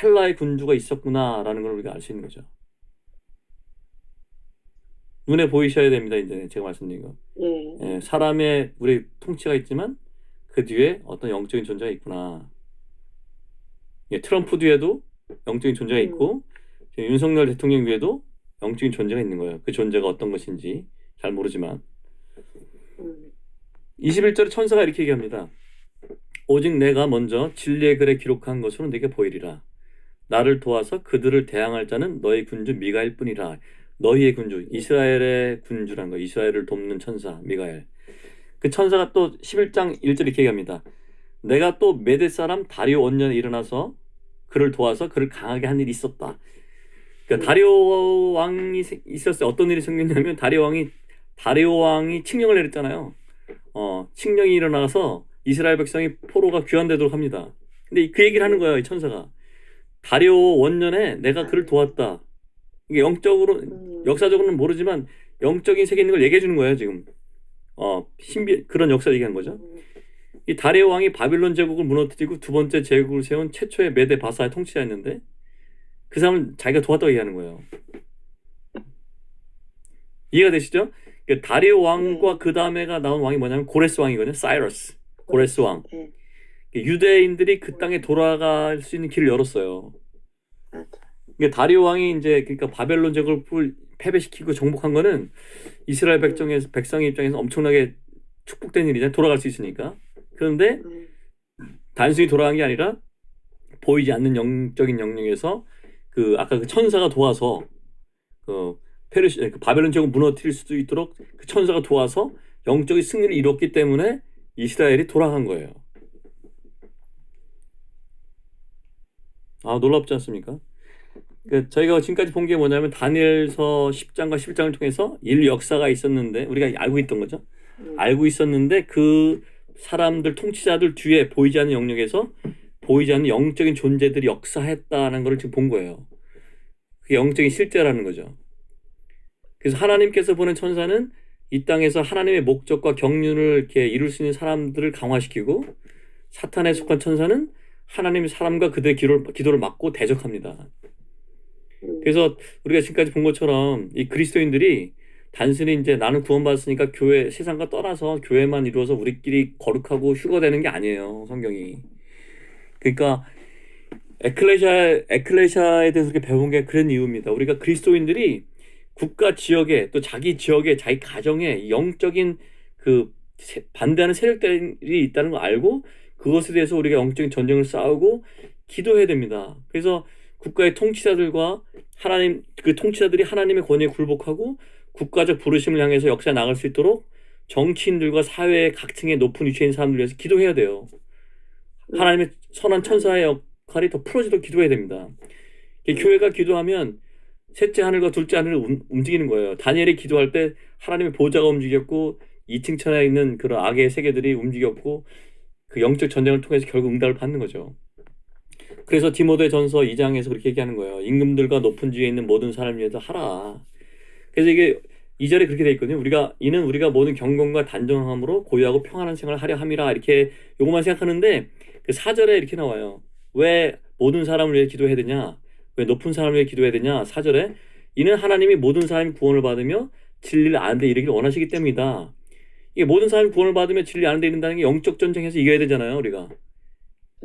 헬라의 군주가 있었구나라는 걸 우리가 알 수 있는 거죠. 눈에 보이셔야 됩니다. 이제 제가 말씀드린 거. 예, 사람의 우리 통치가 있지만 그 뒤에 어떤 영적인 존재가 있구나. 예, 트럼프 뒤에도 영적인 존재가 있고 윤석열 대통령 위에도 영적인 존재가 있는 거예요. 그 존재가 어떤 것인지 잘 모르지만 21절에 천사가 이렇게 얘기합니다. 오직 내가 먼저 진리의 글에 기록한 것으로 내게 보이리라. 나를 도와서 그들을 대항할 자는 너희 군주 미가엘 뿐이라. 너희의 군주, 이스라엘의 군주란 거, 이스라엘을 돕는 천사 미가엘. 그 천사가 또 11장 1절 이렇게 얘기합니다. 내가 또 메대 사람 다리오 원년에 일어나서 그를 도와서 그를 강하게 한 일이 있었다. 그러니까 다리오 왕이 있었어요. 어떤 일이 생겼냐면 다리오 왕이 칙령을 내렸잖아요. 칙령이 일어나서 이스라엘 백성이 포로가 귀환되도록 합니다. 근데 그 얘기를 하는 거예요, 이 천사가. 다리오 원년에 내가 그를 도왔다. 이게 영적으로, 역사적으로는 모르지만 영적인 세계에 있는 걸 얘기해 주는 거예요, 지금. 그런 역사를 얘기하는 거죠. 이 다리오 왕이 바빌론 제국을 무너뜨리고 두 번째 제국을 세운 최초의 메데 바사의 통치자였는데 그 사람은 자기가 도왔다고 얘기하는 거예요. 이해가 되시죠? 그 다리오 왕과 네. 그 다음에가 나온 왕이 뭐냐면 고레스 왕이거든요. 사이러스. 고레스 왕. 네. 유대인들이 그 땅에 돌아갈 수 있는 길을 열었어요. 맞아. 그러니까 다리오 왕이 이제 그러니까 바벨론 제국을 패배시키고 정복한 거는 이스라엘 백성의 입장에서 엄청나게 축복된 일이잖아요. 돌아갈 수 있으니까. 그런데 단순히 돌아간 게 아니라 보이지 않는 영적인 영역에서 그 아까 그 천사가 도와서 그 바벨론 제국 무너뜨릴 수도 있도록 그 천사가 도와서 영적인 승리를 이뤘기 때문에 이스라엘이 돌아간 거예요. 아, 놀랍지 않습니까? 그 저희가 지금까지 본 게 뭐냐면 다니엘서 10장과 11장을 통해서 인류 역사가 있었는데 우리가 알고 있던 거죠. 알고 있었는데 그 사람들 통치자들 뒤에 보이지 않는 영역에서 보이지 않는 영적인 존재들이 역사했다는 걸 지금 본 거예요. 그게 영적인 실제라는 거죠. 그래서 하나님께서 보낸 천사는 이 땅에서 하나님의 목적과 경륜을 이렇게 이룰 수 있는 사람들을 강화시키고 사탄에 속한 천사는 하나님의 사람과 그들의 기도를 막고 대적합니다. 그래서 우리가 지금까지 본 것처럼 이 그리스도인들이 단순히 이제 나는 구원받았으니까 교회 세상과 떠나서 교회만 이루어서 우리끼리 거룩하고 휴거되는 게 아니에요. 성경이. 그러니까 에클레시아에 대해서 그렇게 배운 게 그런 이유입니다. 우리가 그리스도인들이 국가 지역에 또 자기 지역에 자기 가정에 영적인 그 반대하는 세력들이 있다는 걸 알고 그것에 대해서 우리가 영적인 전쟁을 싸우고 기도해야 됩니다. 그래서 국가의 통치자들과 하나님 그 통치자들이 하나님의 권위에 굴복하고 국가적 부르심을 향해서 역사에 나갈 수 있도록 정치인들과 사회의 각층의 높은 위치에 있는 사람들 위해서 기도해야 돼요. 하나님의 선한 천사의 역할이 더 풀어지도록 기도해야 됩니다. 교회가 기도하면 셋째 하늘과 둘째 하늘을 움직이는 거예요. 다니엘이 기도할 때 하나님의 보좌가 움직였고 2층 천하에 있는 그런 악의 세계들이 움직였고 그 영적 전쟁을 통해서 결국 응답을 받는 거죠. 그래서 디모데전서 2장에서 그렇게 얘기하는 거예요. 임금들과 높은 지위에 있는 모든 사람을 위해서 하라. 그래서 이게 2절에 그렇게 돼 있거든요. 우리가 모든 경건과 단정함으로 고유하고 평안한 생활을 하려 함이라 이렇게 요것만 생각하는데 그 4절에 이렇게 나와요. 왜 모든 사람을 위해 기도해야 되냐? 왜 높은 사람을 위해 기도해야 되냐? 4절에 이는 하나님이 모든 사람이 구원을 받으며 진리를 아는 데 이르기를 원하시기 때문이다. 이게 모든 사람이 구원을 받으며 진리를 아는 데 이른다는 게 영적 전쟁에서 이겨야 되잖아요.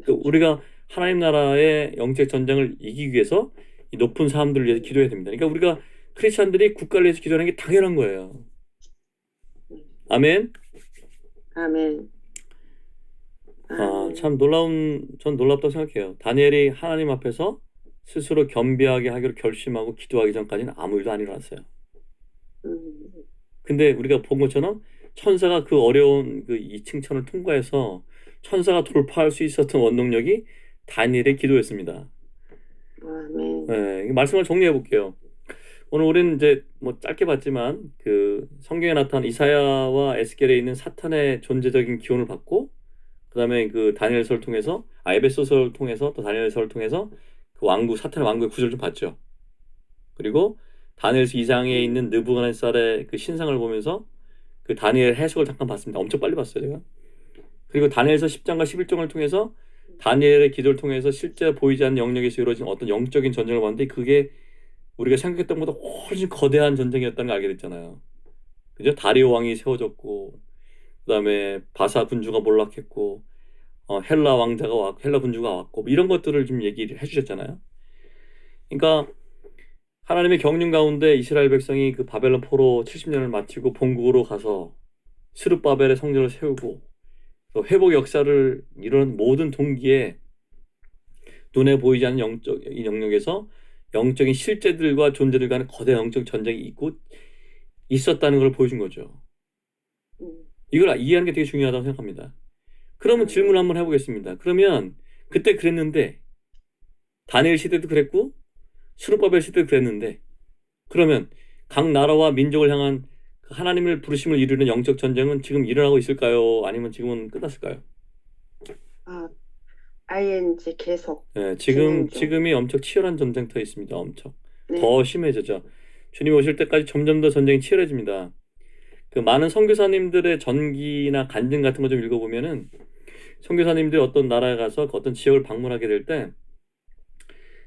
우리가 하나님 나라의 영적 전쟁을 이기기 위해서 이 높은 사람들을 위해서 기도해야 됩니다. 그러니까 우리가 크리스찬들이 국가를 위해서 기도하는 게 당연한 거예요. 아멘. 아멘. 참 전 놀랍다고 생각해요. 다니엘이 하나님 앞에서 스스로 겸비하게 하기로 결심하고 기도하기 전까지는 아무 일도 안 일어났어요. 근데 우리가 본 것처럼 천사가 그 어려운 그 2층 천을 통과해서 천사가 돌파할 수 있었던 원동력이 다니엘의 기도였습니다. 아멘. 네, 말씀을 정리해 볼게요. 오늘 우리는 이제 뭐 짧게 봤지만 그 성경에 나타난 이사야와 에스겔에 있는 사탄의 존재적인 기원을 받고 그다음에 그 다니엘서를 통해서 에베소서를 통해서 또 다니엘서를 통해서 그 사탄의 왕국의 구절을 좀 봤죠. 그리고 다니엘서 2장에 있는 느부갓네살의 그 신상을 보면서 그 다니엘 해석을 잠깐 봤습니다. 엄청 빨리 봤어요, 제가. 그리고 다니엘서 10장과 11장을 통해서 다니엘의 기도를 통해서 실제 보이지 않는 영역에서 이루어진 어떤 영적인 전쟁을 봤는데 그게 우리가 생각했던 것보다 훨씬 거대한 전쟁이었다는 걸 알게 됐잖아요. 그죠? 다리오 왕이 세워졌고 그다음에 바사 군주가 몰락했고 헬라 왕자가 왔고 헬라 군주가 왔고 뭐 이런 것들을 좀 얘기를 해주셨잖아요. 그러니까 하나님의 경륜 가운데 이스라엘 백성이 그 바벨론 포로 70년을 마치고 본국으로 가서 스룹바벨의 성전을 세우고 또 회복 역사를 이루는 모든 동기에 눈에 보이지 않는 영적인 영역에서 영적인 실제들과 존재들 간의 거대 영적 전쟁이 있었다는 걸 보여준 거죠. 이걸 이해하는 게 되게 중요하다고 생각합니다. 그러면 질문 한번 해보겠습니다. 그러면 그때 그랬는데 다니엘 시대도 그랬고 스룹바벨 시대도 그랬는데 그러면 각 나라와 민족을 향한 하나님을 부르심을 이루는 영적 전쟁은 지금 일어나고 있을까요? 아니면 지금은 끝났을까요? ING 계속. 네, 지금이 엄청 치열한 전쟁터에 있습니다. 엄청. 네. 더 심해져죠. 주님 오실 때까지 점점 더 전쟁이 치열해집니다. 그 많은 선교사님들의 전기나 간증 같은 거 좀 읽어보면은 선교사님들이 어떤 나라에 가서 그 어떤 지역을 방문하게 될 때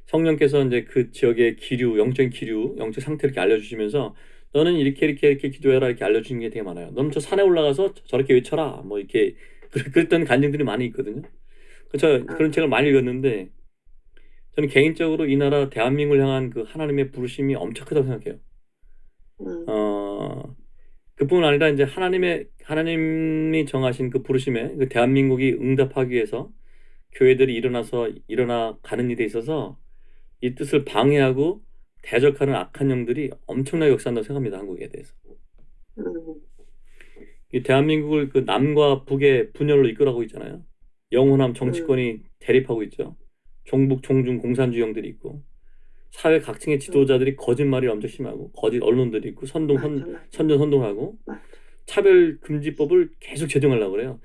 성령께서 이제 그 지역의 기류, 영적인 기류, 영적 상태를 이렇게 알려주시면서 너는 이렇게 기도해라 이렇게 알려주는 게 되게 많아요. 너는 저 산에 올라가서 저렇게 외쳐라 뭐 이렇게 그랬던 간증들이 많이 있거든요. 저 그런 책을 많이 읽었는데 저는 개인적으로 이 나라 대한민국을 향한 그 하나님의 부르심이 엄청 크다고 생각해요. 그뿐 아니라 이제 하나님이 정하신 그 부르심에 그 대한민국이 응답하기 위해서 교회들이 일어나 가는 일에 있어서 이 뜻을 방해하고 대적하는 악한 영들이 엄청나게 역사한다고 생각합니다. 한국에 대해서. 이 대한민국을 그 남과 북의 분열로 이끌어가고 있잖아요. 영호남 정치권이 대립하고 있죠. 종북, 종중, 공산주의형들이 있고 사회 각층의 지도자들이 거짓말이 엄청 심하고 거짓 언론들이 있고 선전선동하고 차별금지법을 계속 제정하려고 그래요.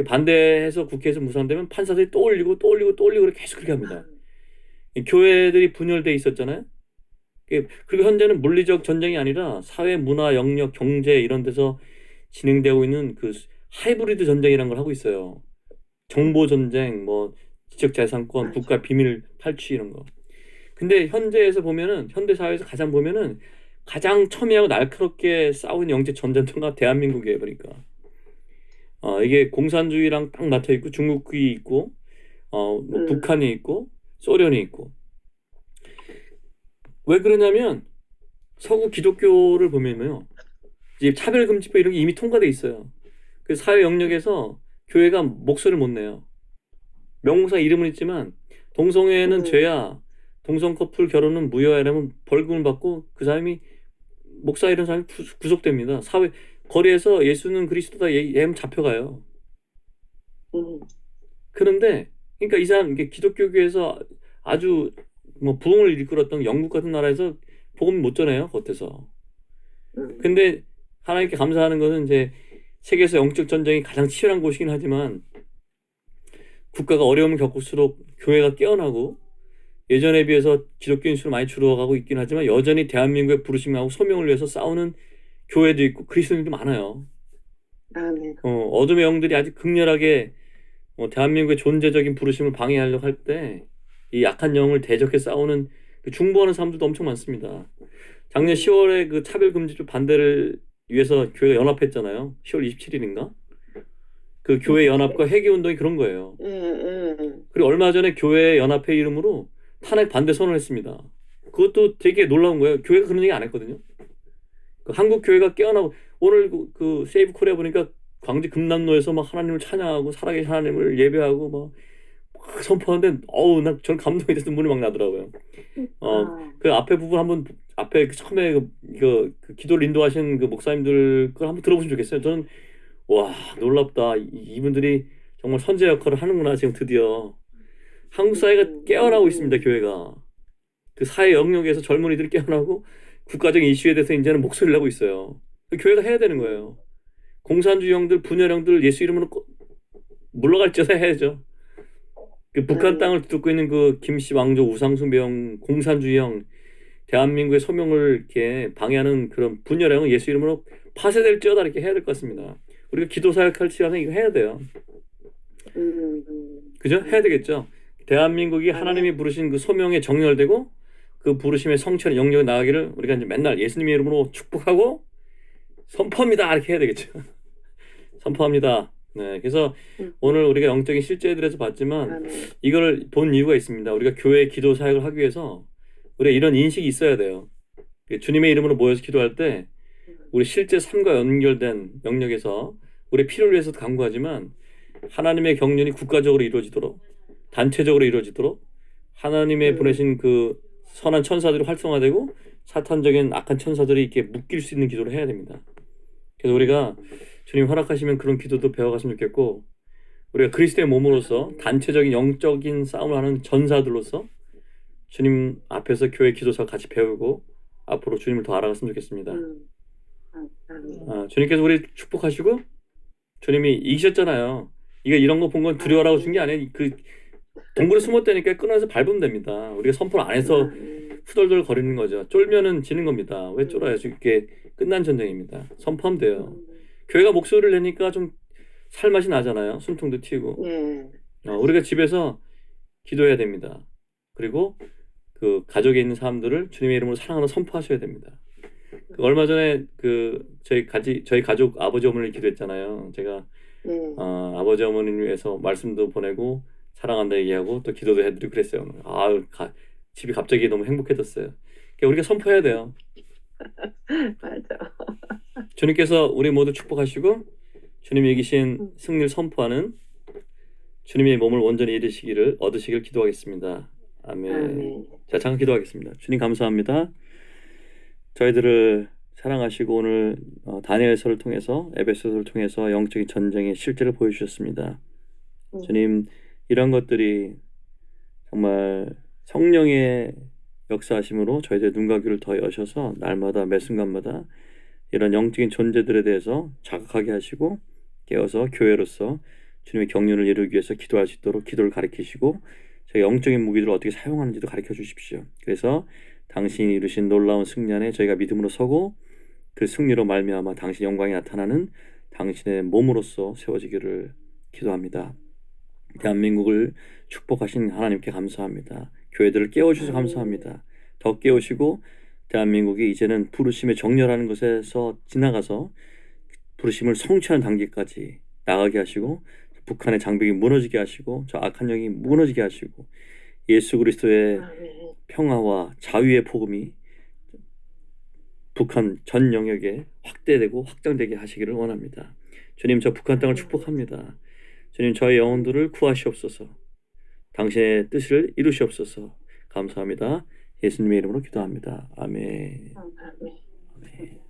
반대해서 국회에서 무산되면 판사들이 또 올리고 계속 그렇게 합니다. 교회들이 분열돼 있었잖아요. 그리고 현재는 물리적 전쟁이 아니라 사회, 문화, 영역, 경제 이런 데서 진행되고 있는 그 하이브리드 전쟁이라는 걸 하고 있어요. 정보 전쟁, 뭐 지적재산권, 국가 비밀 탈취 이런 거. 근데 현재 사회에서 가장 첨예하고 날카롭게 싸우는 영적 전쟁터가 대한민국이에요. 그러니까 이게 공산주의랑 딱 맞춰 있고 중국이 있고 뭐 북한이 있고 소련이 있고. 왜 그러냐면 서구 기독교를 보면요, 이제 차별금지법 이런 게 이미 통과돼 있어요. 그 사회 영역에서 교회가 목소리를 못 내요. 명목상 이름은 있지만 동성애는 죄야, 동성 커플 결혼은 무효야 이러면 벌금을 받고 그 사람이 목사 이런 사람이 구속됩니다. 거리에서 예수는 그리스도다 얘기하면 잡혀가요. 그런데 그러니까 이 사람 기독교계에서 아주 뭐 부흥을 이끌었던 영국 같은 나라에서 복음 못 전해요, 겉에서. 근데 하나님께 감사하는 것은 이제 세계에서 영적 전쟁이 가장 치열한 곳이긴 하지만 국가가 어려움을 겪을수록 교회가 깨어나고 예전에 비해서 기독교인 수는 많이 줄어가고 있긴 하지만 여전히 대한민국의 부르심하고 소명을 위해서 싸우는 교회도 있고 그리스도인도 많아요. 어둠의 영들이 아주 극렬하게 대한민국의 존재적인 부르심을 방해하려고 할 때 이 약한 영을 대적해 싸우는 중보하는 사람들도 엄청 많습니다. 작년 10월에 그 차별금지법 반대를 위해서 교회가 연합했잖아요. 10월 27일인가? 그 교회 연합과 회개운동이 그런 거예요. 그리고 얼마 전에 교회 연합회 이름으로 탄핵 반대 선언을 했습니다. 그것도 되게 놀라운 거예요. 교회가 그런 얘기 안 했거든요. 한국 교회가 깨어나고 오늘 그 세이브 코리아 보니까 광주 금남로에서 막 하나님을 찬양하고 살아계신 하나님을 예배하고 막 선포하는데 난 감동이 돼서 눈물이 막 나더라고요. 그 앞에 부분 한번 앞에 처음에 그 기도를 인도하신 그 목사님들 걸 한번 들어보시면 좋겠어요. 저는 와 놀랍다. 이분들이 정말 선제 역할을 하는구나. 지금 드디어 한국 사회가 깨어나고 있습니다. 교회가 그 사회 영역에서 젊은이들이 깨어나고 국가적인 이슈에 대해서 이제는 목소리를 내고 있어요. 교회가 해야 되는 거예요. 공산주의형들, 분열형들 예수 이름으로 물러갈지어다 해야죠. 그 북한 땅을 뒤덮고 있는 그 김씨 왕조 우상숭배형 공산주의형 대한민국의 소명을 이렇게 방해하는 그런 분열형은 예수 이름으로 파쇄될지어다 이렇게 해야 될 것 같습니다. 우리가 기도 사역할 시간에 이거 해야 돼요. 그죠? 해야 되겠죠. 대한민국이 하나님이 부르신 그 소명에 정렬되고 그 부르심의 성취하는 영역에 나가기를 우리가 이제 맨날 예수님의 이름으로 축복하고 선포합니다 이렇게 해야 되겠죠. 선포합니다. 네, 그래서 오늘 우리가 영적인 실제들에서 봤지만 이걸 본 이유가 있습니다. 우리가 교회 기도 사역을 하기 위해서 우리가 이런 인식이 있어야 돼요. 주님의 이름으로 모여서 기도할 때 우리 실제 삶과 연결된 영역에서 우리 필요를 위해서도 간구하지만 하나님의 경륜이 국가적으로 이루어지도록 단체적으로 이루어지도록 하나님의 보내신 그 선한 천사들이 활성화되고 사탄적인 악한 천사들이 이렇게 묶일 수 있는 기도를 해야 됩니다. 그래서 우리가 주님 허락하시면 그런 기도도 배워갔으면 좋겠고 우리가 그리스도의 몸으로서 단체적인 영적인 싸움을 하는 전사들로서 주님 앞에서 교회 기도사 같이 배우고 앞으로 주님을 더 알아갔으면 좋겠습니다. 주님께서 우리 축복하시고 주님이 이기셨잖아요. 이런 거 본 건 두려워라고 준 게 아니에요. 그 동굴에 숨었다니까 끊어서 밟으면 됩니다. 우리가 선포를 안 해서 후덜덜 거리는 거죠. 쫄면은 지는 겁니다. 왜 쫄아요? 이게 끝난 전쟁입니다. 선포하면 돼요. 교회가 목소리를 내니까 좀 살맛이 나잖아요. 숨통도 튀고. 예. 우리가 집에서 기도해야 됩니다. 그리고 그 가족에 있는 사람들을 주님의 이름으로 사랑하는 선포하셔야 됩니다. 얼마 전에 저희 가족 아버지 어머니를 기도했잖아요. 제가 예. 아버지 어머니를 위해서 말씀도 보내고 사랑한다 얘기하고 또 기도도 해드리고 그랬어요. 집이 갑자기 너무 행복해졌어요. 그러니까 우리가 선포해야 돼요. 맞아. 주님께서 우리 모두 축복하시고 주님이 이기신 승리를 선포하는 주님의 몸을 온전히 얻으시길 기도하겠습니다. 아멘. 아멘. 자, 잠깐 기도하겠습니다. 주님 감사합니다. 저희들을 사랑하시고 오늘 다니엘서를 통해서 에베소서를 통해서 영적인 전쟁의 실제를 보여주셨습니다. 주님, 이런 것들이 정말 성령의 역사하심으로 저희들의 눈과 귀를 더 여셔서 날마다 매 순간마다 이런 영적인 존재들에 대해서 자각하게 하시고 깨어서 교회로서 주님의 경륜을 이루기 위해서 기도할 수 있도록 기도를 가르치시고 저희 영적인 무기들을 어떻게 사용하는지도 가르쳐 주십시오. 그래서 당신이 이루신 놀라운 승리 안에 저희가 믿음으로 서고 그 승리로 말미암아 당신의 영광이 나타나는 당신의 몸으로서 세워지기를 기도합니다. 대한민국을 축복하신 하나님께 감사합니다. 교회들을 깨워주셔서 감사합니다. 더 깨우시고 대한민국이 이제는 부르심의 정렬하는 것에서 지나가서 부르심을 성취하는 단계까지 나가게 하시고 북한의 장벽이 무너지게 하시고 저 악한 영이 무너지게 하시고 예수 그리스도의 평화와 자유의 복음이 북한 전 영역에 확대되고 확장되게 하시기를 원합니다. 주님, 저 북한 땅을 축복합니다. 주님, 저의 영혼들을 구하시옵소서. 당신의 뜻을 이루시옵소서. 감사합니다. 예수님의 이름으로 기도합니다. 아멘. 아멘. 아멘.